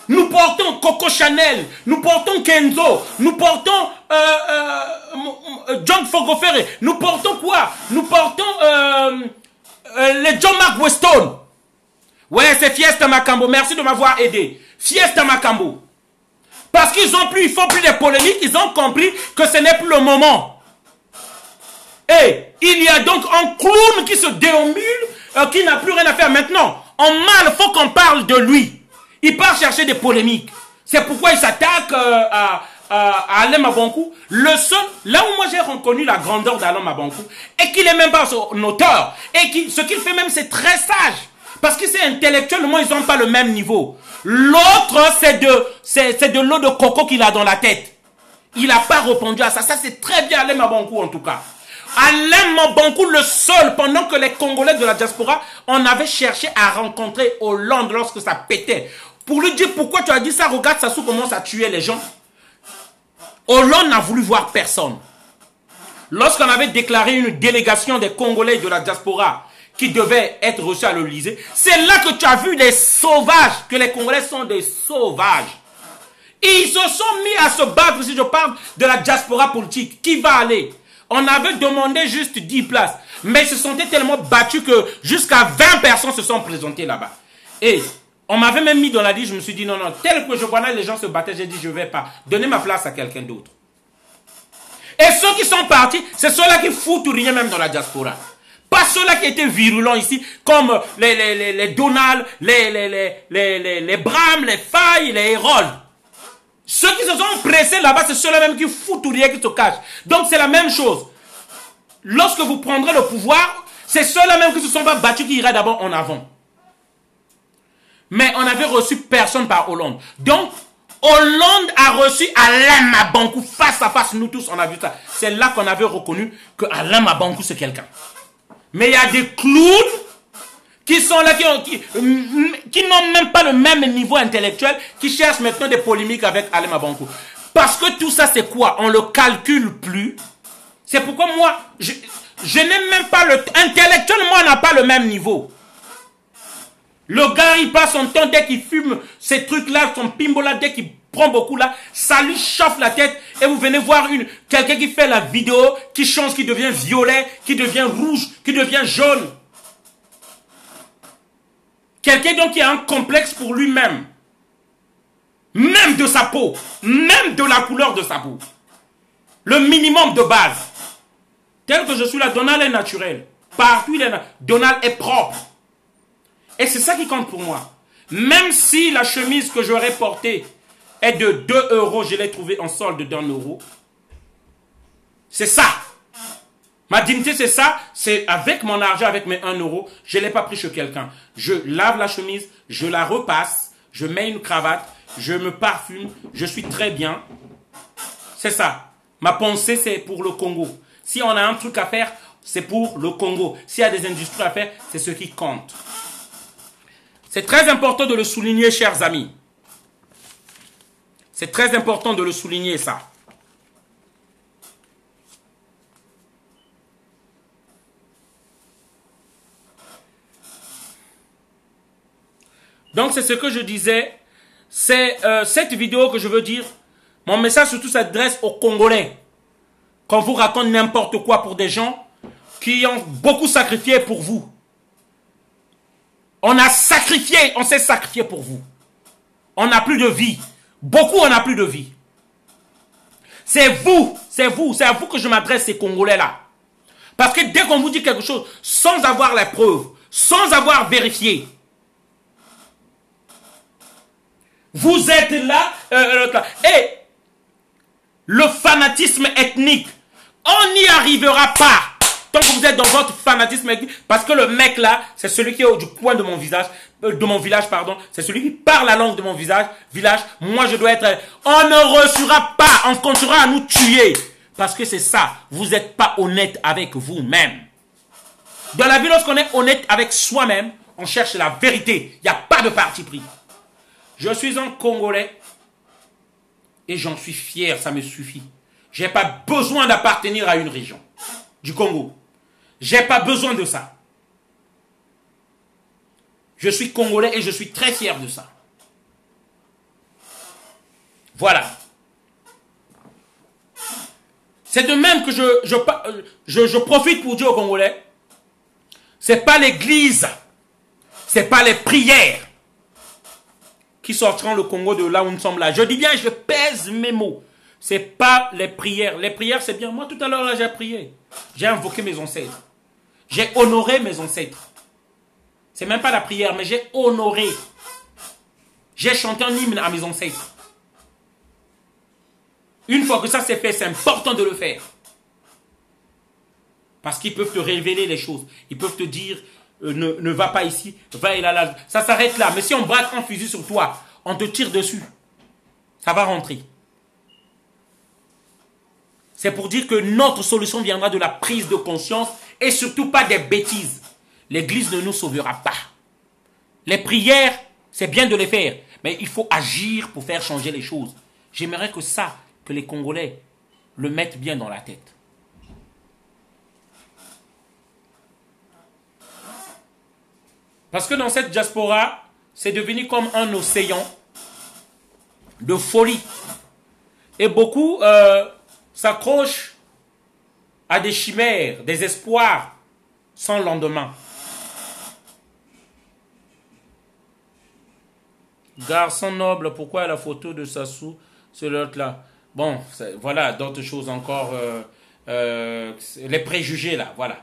Nous portons Coco Chanel, nous portons Kenzo, nous portons John Fogofere, nous portons quoi? Nous portons les John Mark Weston. Ouais, c'est Fiesta Macambo, merci de m'avoir aidé. Fiesta Macambo. Parce qu'ils font plus des polémiques, ils ont compris que ce n'est plus le moment. Et il y a donc un clown qui se déambule, qui n'a plus rien à faire maintenant. En mal, il faut qu'on parle de lui. Il part chercher des polémiques. C'est pourquoi il s'attaque à Alain Mabonkou. Le seul, là où moi j'ai reconnu la grandeur d'Alain Mabonkou, et qu'il n'est même pas son auteur, et ce qu'il fait même c'est très sage. Parce que c'est intellectuellement, ils n'ont pas le même niveau. L'autre, c'est de l'eau de coco qu'il a dans la tête. Il n'a pas répondu à ça. Ça, c'est très bien Alain Mabonkou en tout cas. Alain Mabonkou, le seul, pendant que les Congolais de la diaspora, on avait cherché à rencontrer Hollande lorsque ça pétait. Pour lui dire pourquoi tu as dit ça, regarde Sassou commence à tuer les gens. Hollande n'a voulu voir personne. Lorsqu'on avait déclaré une délégation des Congolais de la diaspora qui devait être reçue à l'Élysée, c'est là que tu as vu des sauvages, que les Congolais sont des sauvages. Et ils se sont mis à se battre, si je parle de la diaspora politique. Qui va aller? On avait demandé juste 10 places. Mais ils se sentaient tellement battus que jusqu'à 20 personnes se sont présentées là-bas. Et on m'avait même mis dans la liste, je me suis dit non, tel que je vois là, les gens se battaient, j'ai dit je ne vais pas. Donner ma place à quelqu'un d'autre. Et ceux qui sont partis, c'est ceux-là qui foutent rien même dans la diaspora. Pas ceux-là qui étaient virulents ici, comme les Donald, les Bram, les Faye, les Hérold. Ceux qui se sont pressés là-bas, c'est ceux-là même qui foutent rien, qui se cachent. Donc c'est la même chose. Lorsque vous prendrez le pouvoir, c'est ceux-là même qui se sont pas battus qui iraient d'abord en avant. Mais on avait reçu personne par Hollande. Donc, Hollande a reçu Alain Mabonkou face à face. Nous tous, on a vu ça. C'est là qu'on avait reconnu que Alain Mabonkou, c'est quelqu'un. Mais il y a des clowns qui sont là, qui n'ont même pas le même niveau intellectuel, qui cherchent maintenant des polémiques avec Alain Mabonkou. Parce que tout ça, c'est quoi? On ne le calcule plus. C'est pourquoi moi, je n'ai même pas le... Intellectuellement, on n'a pas le même niveau. Le gars, il passe son temps, dès qu'il fume ces trucs-là, son pimbola, dès qu'il prend beaucoup là, ça lui chauffe la tête. Et vous venez voir quelqu'un qui fait la vidéo, qui change, qui devient violet, qui devient rouge, qui devient jaune. Quelqu'un donc qui a un complexe pour lui-même. Même de sa peau. Même de la couleur de sa peau. Le minimum de base. Tel que je suis là, Donald est naturel. Partout, Donald est propre. Et c'est ça qui compte pour moi. Même si la chemise que j'aurais portée est de 2 €, je l'ai trouvée en solde d'1 €. C'est ça. Ma dignité, c'est ça. C'est avec mon argent, avec mes 1 €, je ne l'ai pas pris chez quelqu'un. Je lave la chemise, je la repasse, je mets une cravate, je me parfume, je suis très bien. C'est ça. Ma pensée, c'est pour le Congo. Si on a un truc à faire, c'est pour le Congo. S'il y a des industries à faire, c'est ce qui compte. C'est très important de le souligner, chers amis. C'est très important de le souligner, ça. Donc, c'est ce que je disais. C'est cette vidéo que je veux dire. Mon message surtout s'adresse aux Congolais. Quand vous raconte n'importe quoi pour des gens qui ont beaucoup sacrifié pour vous. On a sacrifié, on s'est sacrifié pour vous. On n'a plus de vie. Beaucoup, on n'a plus de vie. C'est à vous que je m'adresse, ces Congolais-là. Parce que dès qu'on vous dit quelque chose, sans avoir la preuve, sans avoir vérifié. Vous êtes là, et le fanatisme ethnique, on n'y arrivera pas tant que vous êtes dans votre fanatisme ethnique, parce que le mec là, c'est celui qui est du coin de mon visage, c'est celui qui parle la langue de mon village. Moi je dois être, on ne reçura pas, on continuera à nous tuer, parce que c'est ça, vous n'êtes pas honnête avec vous-même. Dans la vie, lorsqu'on est honnête avec soi-même, on cherche la vérité, il n'y a pas de parti pris. Je suis un Congolais et j'en suis fier, ça me suffit. Je n'ai pas besoin d'appartenir à une région du Congo. Je n'ai pas besoin de ça. Je suis Congolais et je suis très fier de ça. Voilà. C'est de même que je profite pour dire aux Congolais, ce n'est pas l'église, ce n'est pas les prières qui sortiront le Congo de là où nous sommes là. Je dis bien, je pèse mes mots. Ce n'est pas les prières. Les prières, c'est bien. Moi, tout à l'heure, là, j'ai prié. J'ai invoqué mes ancêtres. J'ai honoré mes ancêtres. C'est même pas la prière, mais j'ai honoré. J'ai chanté un hymne à mes ancêtres. Une fois que ça s'est fait, c'est important de le faire. Parce qu'ils peuvent te révéler les choses. Ils peuvent te dire... ne va pas ici, va là. Ça s'arrête là. Mais si on braque un fusil sur toi, on te tire dessus, ça va rentrer. C'est pour dire que notre solution viendra de la prise de conscience et surtout pas des bêtises. L'église ne nous sauvera pas. Les prières, c'est bien de les faire, mais il faut agir pour faire changer les choses. J'aimerais que les Congolais le mettent bien dans la tête. Parce que dans cette diaspora, c'est devenu comme un océan de folie. Et beaucoup s'accrochent à des chimères, des espoirs sans lendemain. Garçon noble, pourquoi la photo de Sassou sur l'autre là? Bon, voilà, d'autres choses encore. Les préjugés là, voilà.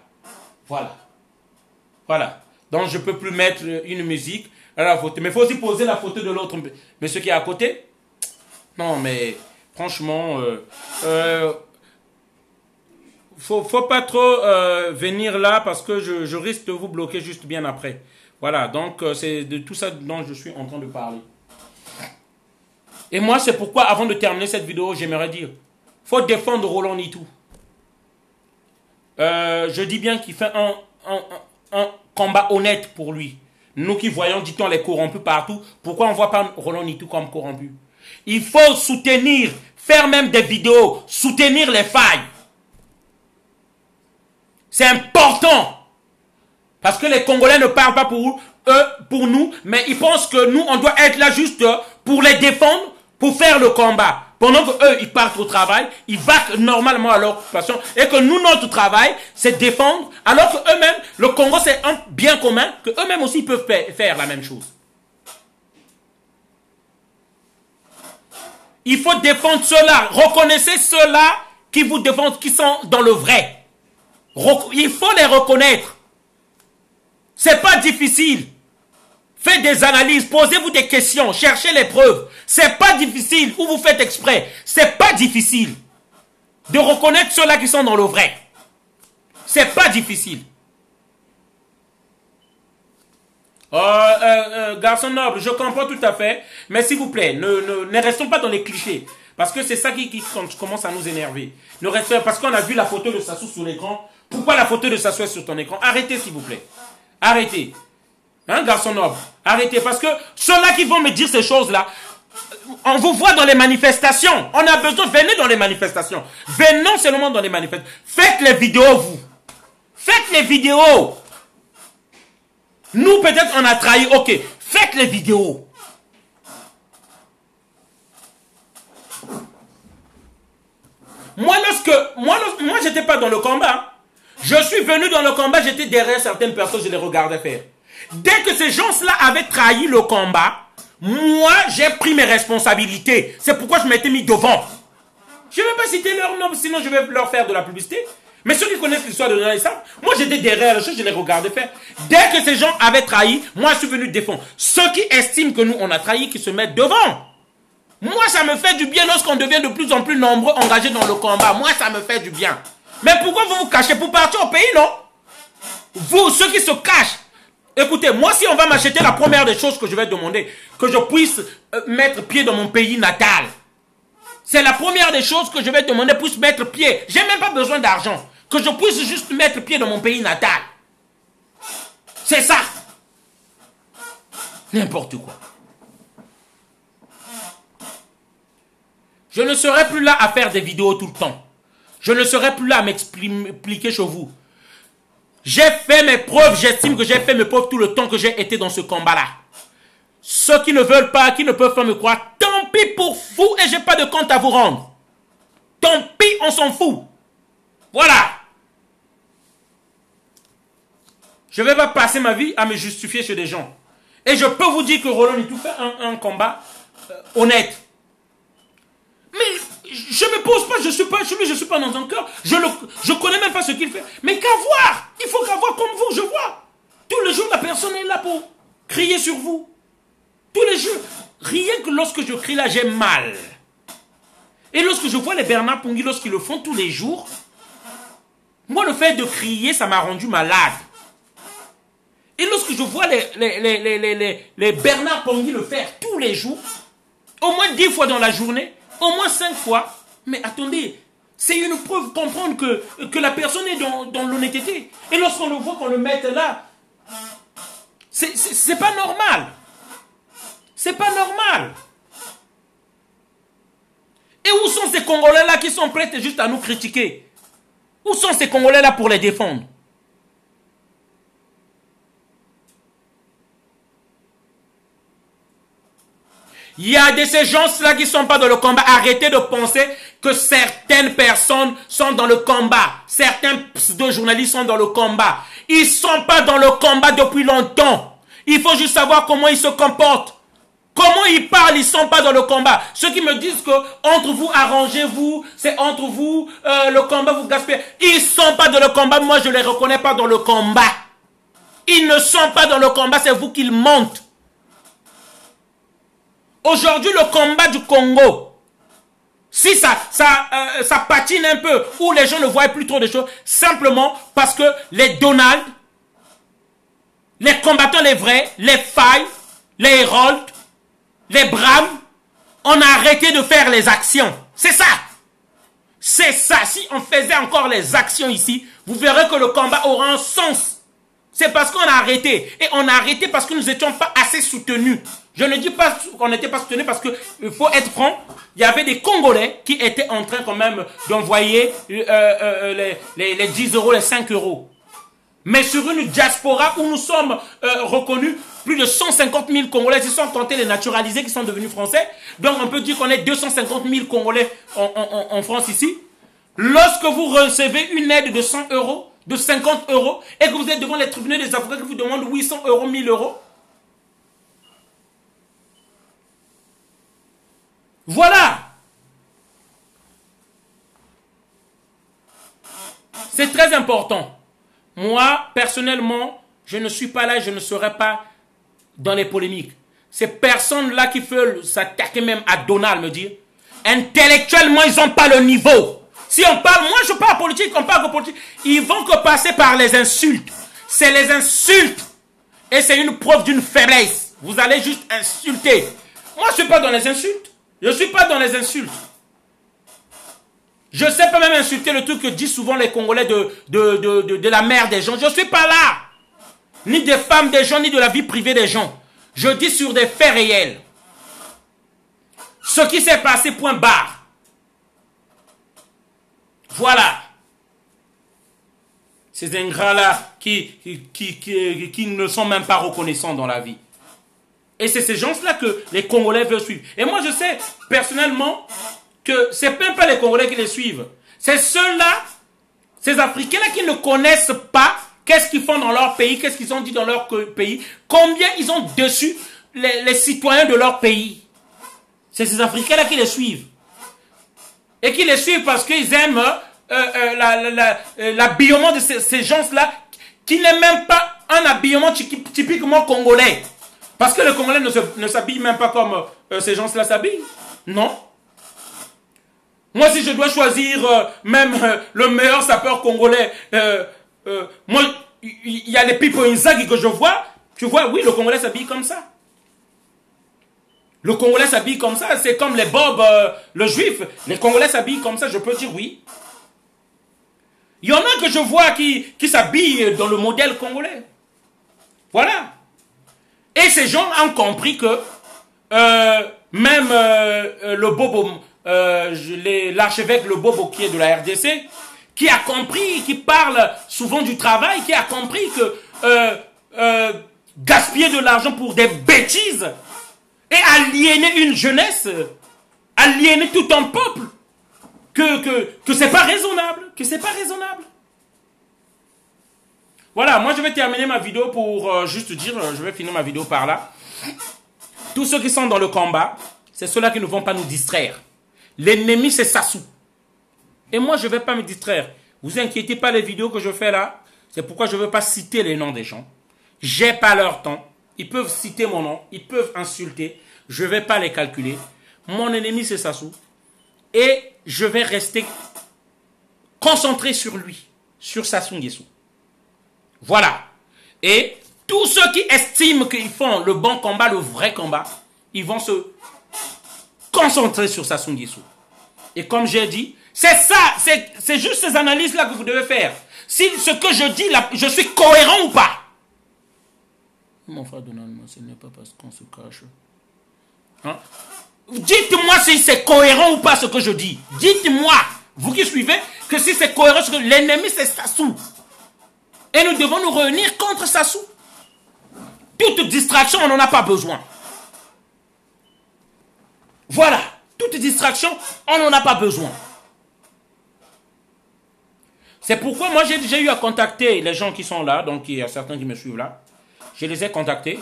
Donc, je ne peux plus mettre une musique à la photo. Mais il faut aussi poser la photo de l'autre monsieur qui est à côté. Non, mais franchement, faut pas trop venir là parce que je risque de vous bloquer juste bien après. Voilà, donc c'est de tout ça dont je suis en train de parler. Et moi, c'est pourquoi, avant de terminer cette vidéo, j'aimerais dire, faut défendre Roland Nitou. Je dis bien qu'il fait un combat honnête pour lui. Nous qui voyons, dit-on, les corrompus partout, pourquoi on ne voit pas Roland Nitou comme corrompu? Il faut soutenir, faire même des vidéos, soutenir les failles. C'est important. Parce que les Congolais ne parlent pas pour eux, pour nous, mais ils pensent que nous, on doit être là juste pour les défendre, pour faire le combat. Pendant qu'eux, ils partent au travail, ils vaquent normalement à leur occupation, et que nous, notre travail, c'est défendre, alors qu'eux-mêmes, le Congo, c'est un bien commun, qu'eux-mêmes aussi peuvent faire la même chose. Il faut défendre ceux-là. Reconnaissez ceux-là qui vous défendent, qui sont dans le vrai. Il faut les reconnaître. C'est pas difficile. Faites des analyses, posez-vous des questions, cherchez les preuves. C'est pas difficile, ou vous faites exprès. C'est pas difficile de reconnaître ceux-là qui sont dans le vrai. C'est pas difficile. Garçon noble, je comprends tout à fait, mais s'il vous plaît, ne restons pas dans les clichés. Parce que c'est ça qui commence à nous énerver. Ne restons, parce qu'on a vu la photo de Sassou sur l'écran. Pourquoi la photo de Sassou est sur ton écran? Arrêtez, s'il vous plaît. Arrêtez. Hein, garçon noble? Arrêtez. Parce que ceux-là qui vont me dire ces choses-là, on vous voit dans les manifestations. On a besoin, venez dans les manifestations. Venons seulement dans les manifestations. Faites les vidéos, vous. Faites les vidéos. Nous, peut-être, on a trahi. Ok, faites les vidéos. Moi, j'étais pas dans le combat. Je suis venu dans le combat, j'étais derrière certaines personnes, je les regardais faire. Dès que ces gens-là avaient trahi le combat, moi, j'ai pris mes responsabilités. C'est pourquoi je m'étais mis devant. Je ne vais pas citer leur nom, sinon je vais leur faire de la publicité. Mais ceux qui connaissent l'histoire de Donald Trump, moi j'étais derrière les choses, je les regardais faire. Dès que ces gens avaient trahi, moi je suis venu défendre. Ceux qui estiment que nous on a trahi, qui se mettent devant. Moi ça me fait du bien lorsqu'on devient de plus en plus nombreux engagés dans le combat. Moi ça me fait du bien. Mais pourquoi vous vous cachez pour partir au pays, non? Vous, ceux qui se cachent. Écoutez, moi si on va m'acheter, la première des choses que je vais demander, que je puisse mettre pied dans mon pays natal. C'est la première des choses que je vais demander, puisse mettre pied. J'ai même pas besoin d'argent. Que je puisse juste mettre pied dans mon pays natal. C'est ça. N'importe quoi. Je ne serai plus là à faire des vidéos tout le temps. Je ne serai plus là à m'expliquer chez vous. J'ai fait mes preuves, j'estime que j'ai fait mes preuves tout le temps que j'ai été dans ce combat-là. Ceux qui ne veulent pas, qui ne peuvent pas me croire, tant pis pour vous et j'ai pas de compte à vous rendre. Tant pis, on s'en fout. Voilà. Je ne vais pas passer ma vie à me justifier chez des gens. Et je peux vous dire que Roland Itou fait un combat honnête. Mais je ne me pose pas, je ne suis pas dans un cœur. Je connais même pas ce qu'il fait. Mais qu'à voir. Il faut qu'à voir comme vous, je vois. Tous les jours, la personne est là pour crier sur vous. Tous les jours. Rien que lorsque je crie là, j'ai mal. Et lorsque je vois les Bernard Pongui, lorsqu'ils le font tous les jours, moi, le fait de crier, ça m'a rendu malade. Et lorsque je vois les Bernard Pongui le faire tous les jours, au moins 10 fois dans la journée, au moins 5 fois, mais attendez, c'est une preuve comprendre que la personne est dans l'honnêteté. Et lorsqu'on le voit qu'on le mette là, c'est pas normal. C'est pas normal. Et où sont ces Congolais-là qui sont prêts juste à nous critiquer? Où sont ces Congolais-là pour les défendre? Il y a de ces gens-là qui ne sont pas dans le combat. Arrêtez de penser que certaines personnes sont dans le combat. Certains pseudo-journalistes sont dans le combat. Ils ne sont pas dans le combat depuis longtemps. Il faut juste savoir comment ils se comportent. Comment ils parlent, ils ne sont pas dans le combat. Ceux qui me disent que entre vous, arrangez-vous, c'est entre vous, le combat vous gaspillez. Ils ne sont pas dans le combat, moi je ne les reconnais pas dans le combat. Ils ne sont pas dans le combat, c'est vous qu'ils montent. Aujourd'hui, le combat du Congo, si ça patine un peu, ou les gens ne voient plus trop de choses, simplement parce que les Donald, les combattants les vrais, les Faye, les Hérold, les Bram, on a arrêté de faire les actions. C'est ça. C'est ça. Si on faisait encore les actions ici, vous verrez que le combat aura un sens. C'est parce qu'on a arrêté. Et on a arrêté parce que nous n'étions pas assez soutenus. Je ne dis pas qu'on n'était pas soutenus parce qu'il faut être franc. Il y avait des Congolais qui étaient en train quand même d'envoyer les 10 euros, les 5 euros. Mais sur une diaspora où nous sommes reconnus, plus de 150 000 Congolais qui sont tentés de naturaliser, qui sont devenus français. Donc on peut dire qu'on est 250 000 Congolais en France ici. Lorsque vous recevez une aide de 100 euros, de 50 euros, et que vous êtes devant les tribunaux des avocats qui vous demandent 800 euros, 1000 euros. Voilà. C'est très important. Moi, personnellement, je ne suis pas là et je ne serai pas dans les polémiques. Ces personnes-là qui veulent s'attaquer même à Donald, me dire, intellectuellement, ils n'ont pas le niveau. Si on parle, moi je parle politique, on parle de politique, ils vont que passer par les insultes. C'est les insultes. Et c'est une preuve d'une faiblesse. Vous allez juste insulter. Moi je ne suis pas dans les insultes. Je ne suis pas dans les insultes. Je ne sais pas même insulter le truc que disent souvent les Congolais de la mère des gens. Je ne suis pas là. Ni des femmes des gens, ni de la vie privée des gens. Je dis sur des faits réels. Ce qui s'est passé, point barre. Voilà. Ces ingrats-là qui ne sont même pas reconnaissants dans la vie. Et c'est ces gens-là que les Congolais veulent suivre. Et moi, je sais personnellement que ce n'est même pas les Congolais qui les suivent. C'est ceux-là, ces Africains-là qui ne connaissent pas qu'est-ce qu'ils font dans leur pays, qu'est-ce qu'ils ont dit dans leur pays, combien ils ont déçu les citoyens de leur pays. C'est ces Africains-là qui les suivent. Et qui les suivent parce qu'ils aiment l'habillement de ces gens-là, qui n'est même pas un habillement typiquement congolais. Parce que les Congolais ne s'habillent même pas comme ces gens-là s'habillent. Non. Moi, si je dois choisir le meilleur sapeur congolais, moi, il y a les Pipo Inzaghi que je vois. Tu vois, oui, le Congolais s'habille comme ça. Le Congolais s'habille comme ça. C'est comme les Bob, le Juif. Les Congolais s'habillent comme ça, je peux dire oui. Il y en a que je vois qui s'habillent dans le modèle congolais. Voilà. Et ces gens ont compris que même le Bobo, l'archevêque le Bobo qui est de la RDC, qui a compris, qui parle souvent du travail, qui a compris que gaspiller de l'argent pour des bêtises et aliéner une jeunesse, aliéner tout un peuple, que c'est pas raisonnable, que c'est pas raisonnable. Voilà, moi je vais terminer ma vidéo pour juste dire, je vais finir ma vidéo par là. Tous ceux qui sont dans le combat, c'est ceux-là qui ne vont pas nous distraire. L'ennemi, c'est Sassou. Et moi, je ne vais pas me distraire. Vous inquiétez pas, les vidéos que je fais là, c'est pourquoi je ne veux pas citer les noms des gens. J'ai pas leur temps. Ils peuvent citer mon nom, ils peuvent insulter. Je ne vais pas les calculer. Mon ennemi, c'est Sassou. Et je vais rester concentré sur lui, sur Sassou Nguesso. Voilà. Et tous ceux qui estiment qu'ils font le bon combat, le vrai combat, ils vont se concentrer sur Sassou Nguesso. Et comme j'ai dit, c'est ça, c'est juste ces analyses-là que vous devez faire. Si ce que je dis là, je suis cohérent ou pas. Mon frère Donald, ce n'est pas parce qu'on se cache. Hein? Dites-moi si c'est cohérent ou pas ce que je dis. Dites-moi, vous qui suivez, que si c'est cohérent, que l'ennemi c'est Sassou. Et nous devons nous réunir contre Sassou. Toute distraction, on n'en a pas besoin. Voilà. Toute distraction, on n'en a pas besoin. C'est pourquoi moi j'ai eu à contacter les gens qui sont là, donc il y a certains qui me suivent là. Je les ai contactés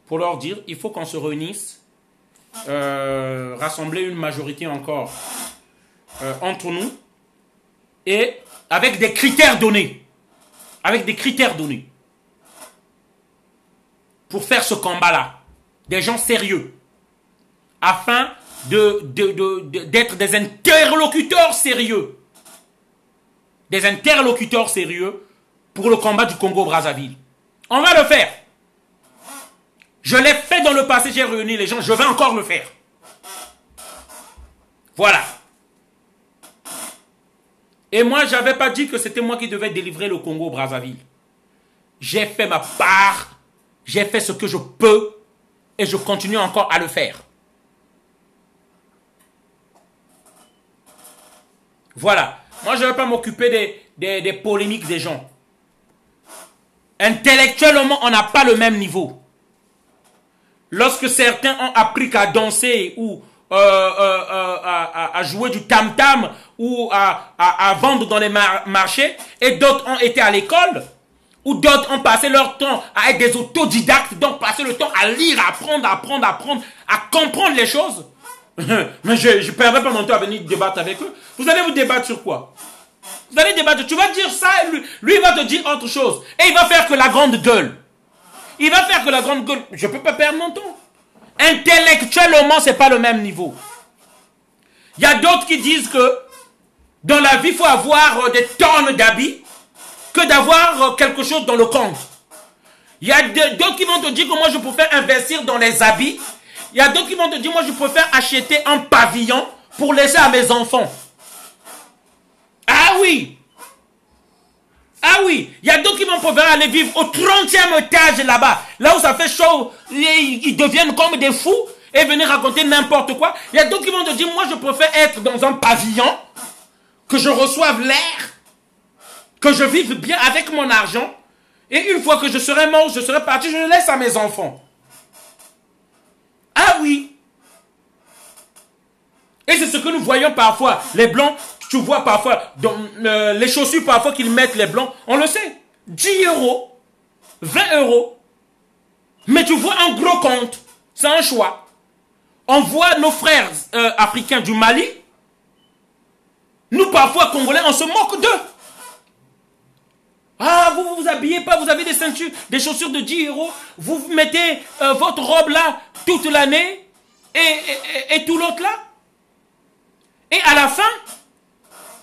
pour leur dire, il faut qu'on se réunisse, rassembler une majorité encore entre nous, et avec des critères donnés. Avec des critères donnés. Pour faire ce combat-là. Des gens sérieux. Afin d'être des interlocuteurs sérieux. Des interlocuteurs sérieux pour le combat du Congo-Brazzaville. On va le faire. Je l'ai fait dans le passé, j'ai réuni les gens, je vais encore le faire. Voilà. Et moi, je n'avais pas dit que c'était moi qui devais délivrer le Congo-Brazzaville. J'ai fait ma part, j'ai fait ce que je peux, et je continue encore à le faire. Voilà. Moi, je ne vais pas m'occuper des polémiques des gens. Intellectuellement, on n'a pas le même niveau. Lorsque certains ont appris qu'à danser ou à jouer du tam-tam ou à vendre dans les marchés, et d'autres ont été à l'école, ou d'autres ont passé leur temps à être des autodidactes, donc passer le temps à lire, à apprendre, à comprendre les choses. Mais je ne perdrai pas mon temps à venir débattre avec eux. Vous allez vous débattre sur quoi? Vous allez débattre, tu vas dire ça, et lui il va te dire autre chose. Et il va faire que la grande gueule. Il va faire que la grande gueule. Je ne peux pas perdre mon temps. Intellectuellement, ce n'est pas le même niveau. Il y a d'autres qui disent que dans la vie, il faut avoir des tonnes d'habits que d'avoir quelque chose dans le compte. Il y a d'autres qui vont te dire que moi, je préfère investir dans les habits. Il y a d'autres qui vont te dire, moi, je préfère acheter un pavillon pour laisser à mes enfants. Ah oui! Ah oui! Il y a d'autres qui vont préférer aller vivre au 30e étage là-bas. Là où ça fait chaud, ils deviennent comme des fous et venir raconter n'importe quoi. Il y a d'autres qui vont te dire, moi, je préfère être dans un pavillon, que je reçoive l'air, que je vive bien avec mon argent. Et une fois que je serai mort, je serai parti, je le laisse à mes enfants. Ah oui! Et c'est ce que nous voyons parfois. Les blancs, tu vois parfois, dans les chaussures parfois qu'ils mettent les blancs, on le sait. 10 €, 20 €. Mais tu vois un gros compte. C'est un choix. On voit nos frères africains du Mali Nous, parfois, Congolais, on se moque d'eux. Ah, vous vous habillez pas, vous avez des ceintures, des chaussures de 10 €. Vous mettez votre robe là toute l'année et tout l'autre là. Et à la fin,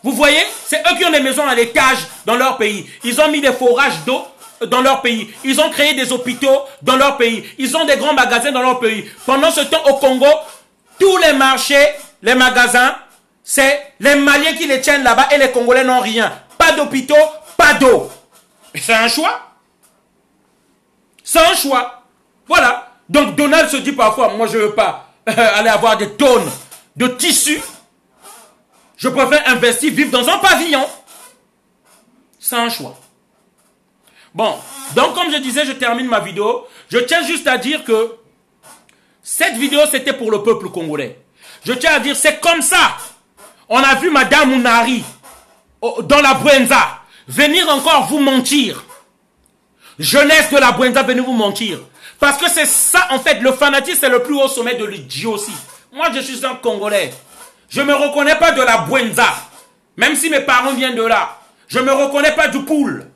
vous voyez, c'est eux qui ont des maisons à l'étage dans leur pays. Ils ont mis des forages d'eau dans leur pays. Ils ont créé des hôpitaux dans leur pays. Ils ont des grands magasins dans leur pays. Pendant ce temps, au Congo, tous les marchés, les magasins, c'est les Maliens qui les tiennent là-bas et les Congolais n'ont rien. Pas d'hôpitaux, pas d'eau. C'est un choix. C'est un choix. Voilà. Donc Donald se dit parfois, moi je ne veux pas aller avoir des tonnes de tissus. Je préfère investir, vivre dans un pavillon. C'est un choix. Bon, donc comme je disais, je termine ma vidéo. Je tiens juste à dire que cette vidéo, c'était pour le peuple congolais. Je tiens à dire, c'est comme ça. On a vu Madame Mounari dans la Bwenza venir encore vous mentir. Jeunesse de la Bwenza, venez vous mentir. Parce que c'est ça, en fait, le fanatisme, c'est le plus haut sommet de l'idiotie. Moi, je suis un Congolais. Je ne me reconnais pas de la Bwenza. Même si mes parents viennent de là. Je ne me reconnais pas du poule.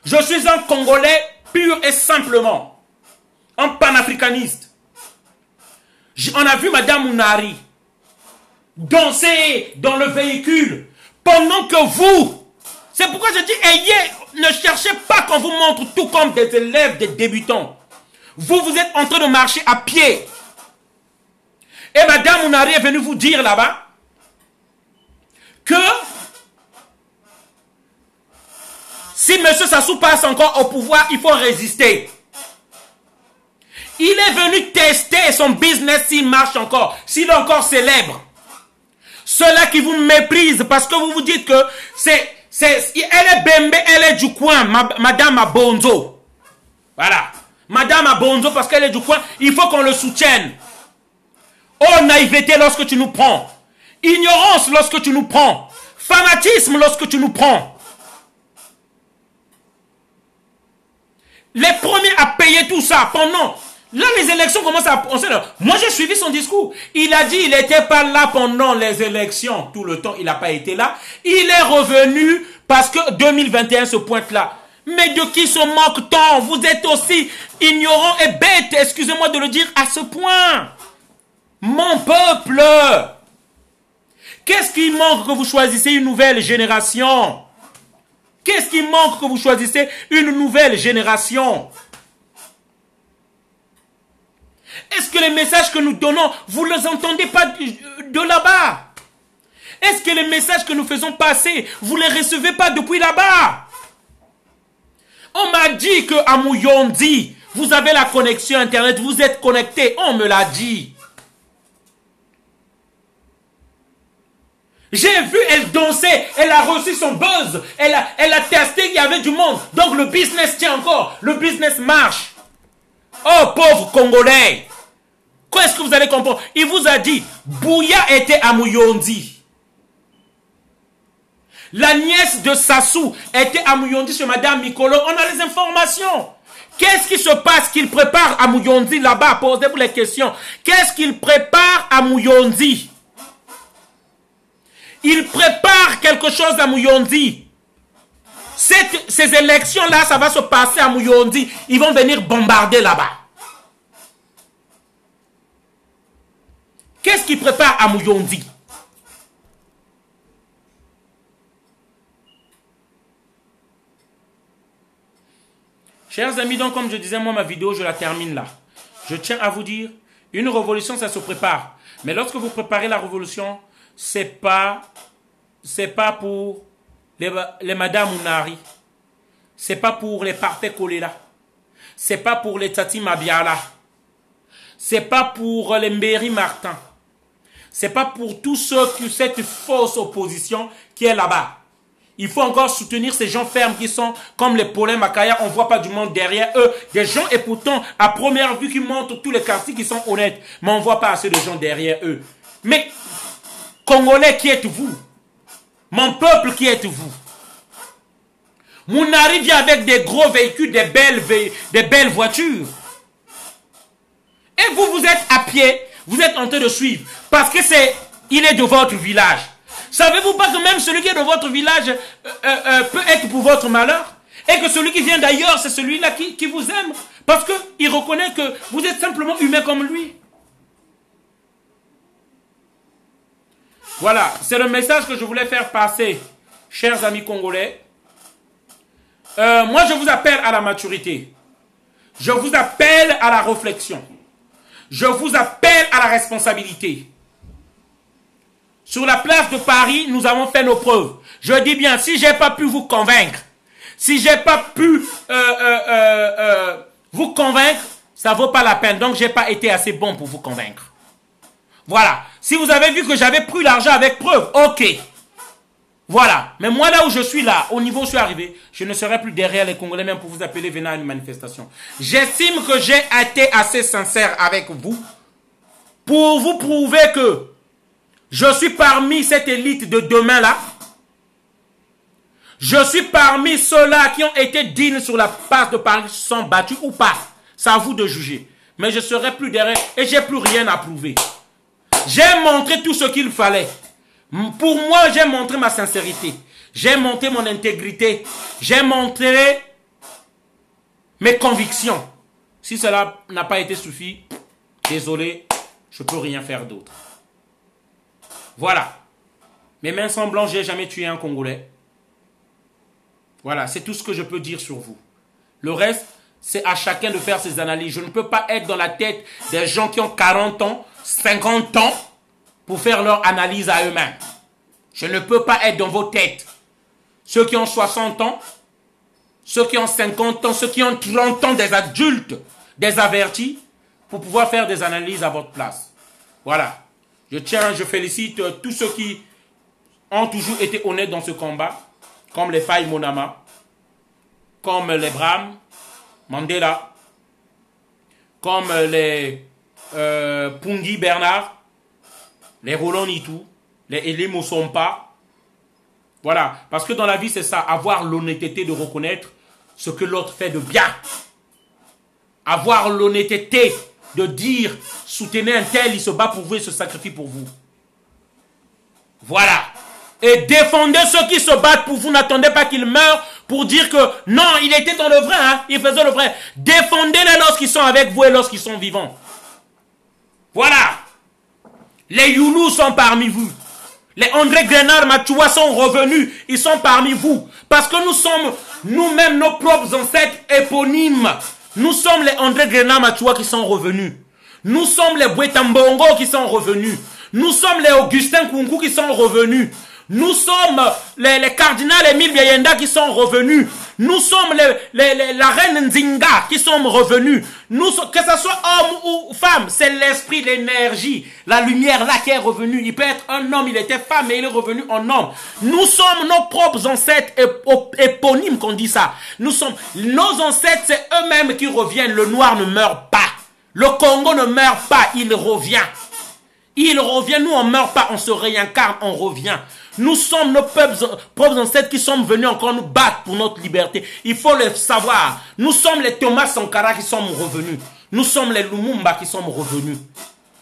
Je suis un Congolais pur et simplement. Un panafricaniste. On a vu Madame Mounari danser dans le véhicule pendant que vous... C'est pourquoi je dis, ne cherchez pas qu'on vous montre tout comme des élèves, des débutants. Vous êtes en train de marcher à pied. Et Madame Mounari est venue vous dire là-bas que si M. Sassou passe encore au pouvoir, il faut résister. Il est venu tester son business s'il marche encore, s'il est encore célèbre. Ceux-là qui vous méprisent parce que vous vous dites que elle est Bembe, elle est du coin, Madame Abonzo. Voilà. Madame Abonzo, parce qu'elle est du coin, il faut qu'on le soutienne. Oh, naïveté lorsque tu nous prends. Ignorance lorsque tu nous prends. Fanatisme lorsque tu nous prends. Les premiers à payer tout ça pendant... Là, les élections commencent à... Moi, j'ai suivi son discours. Il a dit qu'il n'était pas là pendant les élections. Tout le temps, il n'a pas été là. Il est revenu parce que 2021 se pointe là. Mais de qui se moque-t-on? Vous êtes aussi ignorant et bête, excusez-moi de le dire à ce point. Mon peuple, qu'est-ce qui manque que vous choisissez une nouvelle génération? Qu'est-ce qui manque que vous choisissez une nouvelle génération? Est-ce que les messages que nous donnons, vous ne les entendez pas de là-bas? Est-ce que les messages que nous faisons passer, vous ne les recevez pas depuis là-bas? On m'a dit qu'à Mouyondi, vous avez la connexion Internet, vous êtes connecté. On me l'a dit. J'ai vu, elle dansait, elle a reçu son buzz, elle a testé qu'il y avait du monde. Donc le business tient encore, le business marche. Oh pauvre Congolais, qu'est-ce que vous allez comprendre? Il vous a dit, Bouya était à Mouyondi. La nièce de Sassou était à Mouyondi chez Madame Mikolo. On a les informations. Qu'est-ce qui se passe qu'il prépare à Mouyondi là-bas? Posez-vous les questions. Qu'est-ce qu'il prépare à Mouyondi? Il prépare quelque chose à Mouyondi. Ces élections-là, ça va se passer à Mouyondi. Ils vont venir bombarder là-bas. Qu'est-ce qu'il prépare à Mouyondi? Chers amis, donc comme je disais, moi ma vidéo, je la termine là. Je tiens à vous dire, une révolution, ça se prépare. Mais lorsque vous préparez la révolution, c'est pas pour les Madame Mounari. C'est pas pour les Parfait Kolela. C'est pas pour les Tati Mabiala. C'est pas pour les Mbéry Martin. C'est pas pour tous ceux qui cette fausse opposition qui est là-bas. Il faut encore soutenir ces gens fermes qui sont comme les Paulin Makaya. On ne voit pas du monde derrière eux. Des gens, et pourtant, à première vue, qui montrent tous les quartiers qui sont honnêtes. Mais on ne voit pas assez de gens derrière eux. Mais, Congolais, qui êtes-vous? Mon peuple, qui êtes-vous? Mounari vient avec des gros véhicules, des belles voitures. Et vous, vous êtes à pied. Vous êtes en train de suivre. Parce que il est de votre village. Savez-vous pas que même celui qui est de votre village peut être pour votre malheur? Et que celui qui vient d'ailleurs, c'est celui-là qui vous aime. Parce qu'il reconnaît que vous êtes simplement humain comme lui. Voilà, c'est le message que je voulais faire passer, chers amis congolais. Moi, je vous appelle à la maturité. Je vous appelle à la réflexion. Je vous appelle à la responsabilité. Sur la place de Paris, nous avons fait nos preuves. Je dis bien, si je n'ai pas pu vous convaincre, si je n'ai pas pu vous convaincre, ça ne vaut pas la peine. Donc, je n'ai pas été assez bon pour vous convaincre. Voilà. Si vous avez vu que j'avais pris l'argent avec preuve, ok. Voilà. Mais moi, là où je suis là, au niveau où je suis arrivé, je ne serai plus derrière les Congolais même pour vous appeler venir à une manifestation. J'estime que j'ai été assez sincère avec vous pour vous prouver que je suis parmi cette élite de demain là. Je suis parmi ceux-là qui ont été dignes sur la place de Paris, qui se sont battus ou pas. C'est à vous de juger. Mais je serai plus derrière et j'ai plus rien à prouver. J'ai montré tout ce qu'il fallait. Pour moi, j'ai montré ma sincérité. J'ai montré mon intégrité. J'ai montré mes convictions. Si cela n'a pas été suffi, désolé, je ne peux rien faire d'autre. Voilà. Mes mains sont blanches, je n'ai jamais tué un Congolais. Voilà, c'est tout ce que je peux dire sur vous. Le reste, c'est à chacun de faire ses analyses. Je ne peux pas être dans la tête des gens qui ont 40 ans, 50 ans, pour faire leur analyse à eux-mêmes. Je ne peux pas être dans vos têtes. Ceux qui ont 60 ans, ceux qui ont 50 ans, ceux qui ont 30 ans, des adultes, des avertis, pour pouvoir faire des analyses à votre place. Voilà. Je félicite tous ceux qui ont toujours été honnêtes dans ce combat, comme les Faye Monama, comme les Bram, Mandela, comme les Pungi Bernard, les Roland Nitou, les Elie Moussompa. Voilà, parce que dans la vie, c'est ça, avoir l'honnêteté de reconnaître ce que l'autre fait de bien. Avoir l'honnêteté de dire, soutenez un tel, il se bat pour vous, il se sacrifie pour vous. Voilà. Et défendez ceux qui se battent pour vous, n'attendez pas qu'ils meurent pour dire que non, il était dans le vrai, hein, il faisait le vrai. Défendez-les lorsqu'ils sont avec vous et lorsqu'ils sont vivants. Voilà. Les Youlous sont parmi vous. Les André Grenard Machoua sont revenus. Ils sont parmi vous. Parce que nous sommes nous-mêmes nos propres ancêtres éponymes. Nous sommes les André Grenard Machoua qui sont revenus. Nous sommes les Bouetambongo qui sont revenus. Nous sommes les Augustin Kunku qui sont revenus. Nous sommes les cardinals Émile Biayenda qui sont revenus. Nous sommes la reine Nzinga qui sont revenus. Nous, que ce soit homme ou femme, c'est l'esprit, l'énergie, la lumière là qui est revenue. Il peut être un homme, il était femme et il est revenu en homme. Nous sommes nos propres ancêtres éponymes qu'on dit ça. Nous sommes, nos ancêtres, c'est eux-mêmes qui reviennent. Le noir ne meurt pas. Le Congo ne meurt pas, il revient. Il revient, nous on ne meurt pas, on se réincarne, on revient. Nous sommes nos propres ancêtres qui sont venus encore nous battre pour notre liberté. Il faut le savoir. Nous sommes les Thomas Sankara qui sont revenus. Nous sommes les Lumumba qui sont revenus.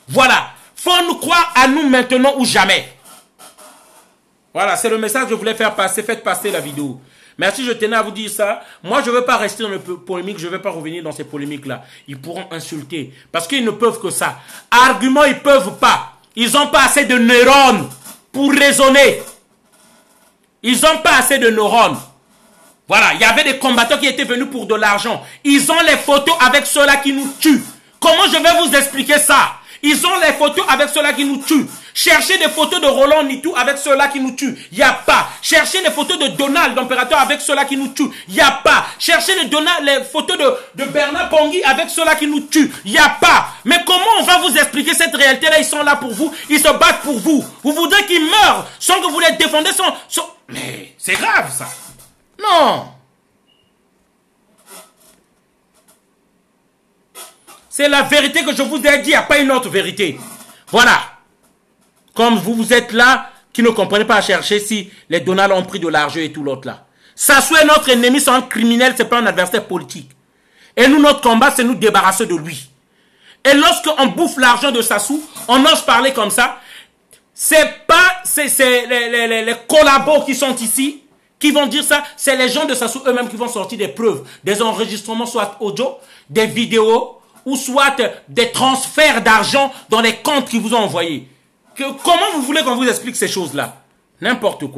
Voilà. Faut nous croire à nous maintenant ou jamais. Voilà, c'est le message que je voulais faire passer. Faites passer la vidéo. Merci, je tenais à vous dire ça. Moi, je ne veux pas rester dans les polémiques. Je ne veux pas revenir dans ces polémiques-là. Ils pourront insulter. Parce qu'ils ne peuvent que ça. Arguments, ils ne peuvent pas. Ils n'ont pas assez de neurones pour raisonner. Ils n'ont pas assez de neurones. Voilà, il y avait des combattants qui étaient venus pour de l'argent. Ils ont les photos avec ceux-là qui nous tuent. Comment je vais vous expliquer ça? Ils ont les photos avec ceux-là qui nous tuent. Cherchez des photos de Roland Nitou avec ceux-là qui nous tuent. Il n'y a pas. Cherchez des photos de Donald, l'impérateur, avec ceux-là qui nous tuent. Il n'y a pas. Cherchez les photos de Bernard Pongui avec ceux-là qui nous tuent. Il n'y a pas. Mais comment on va vous expliquer cette réalité-là? Ils sont là pour vous. Ils se battent pour vous. Vous voudrez qu'ils meurent sans que vous les défendez. Mais c'est grave ça. Non. C'est la vérité que je vous ai dit. Il n'y a pas une autre vérité. Voilà. Comme vous êtes là, qui ne comprenez pas à chercher si les Donald ont pris de l'argent et tout l'autre là. Sassou est notre ennemi, c'est un criminel, c'est pas un adversaire politique. Et nous, notre combat, c'est nous débarrasser de lui. Et lorsqu'on bouffe l'argent de Sassou, on ose parler comme ça. C'est pas les collabos qui sont ici, qui vont dire ça. C'est les gens de Sassou eux-mêmes qui vont sortir des preuves, des enregistrements, soit audio, des vidéos, ou soit des transferts d'argent dans les comptes qu'ils vous ont envoyés. Comment vous voulez qu'on vous explique ces choses-là? N'importe quoi.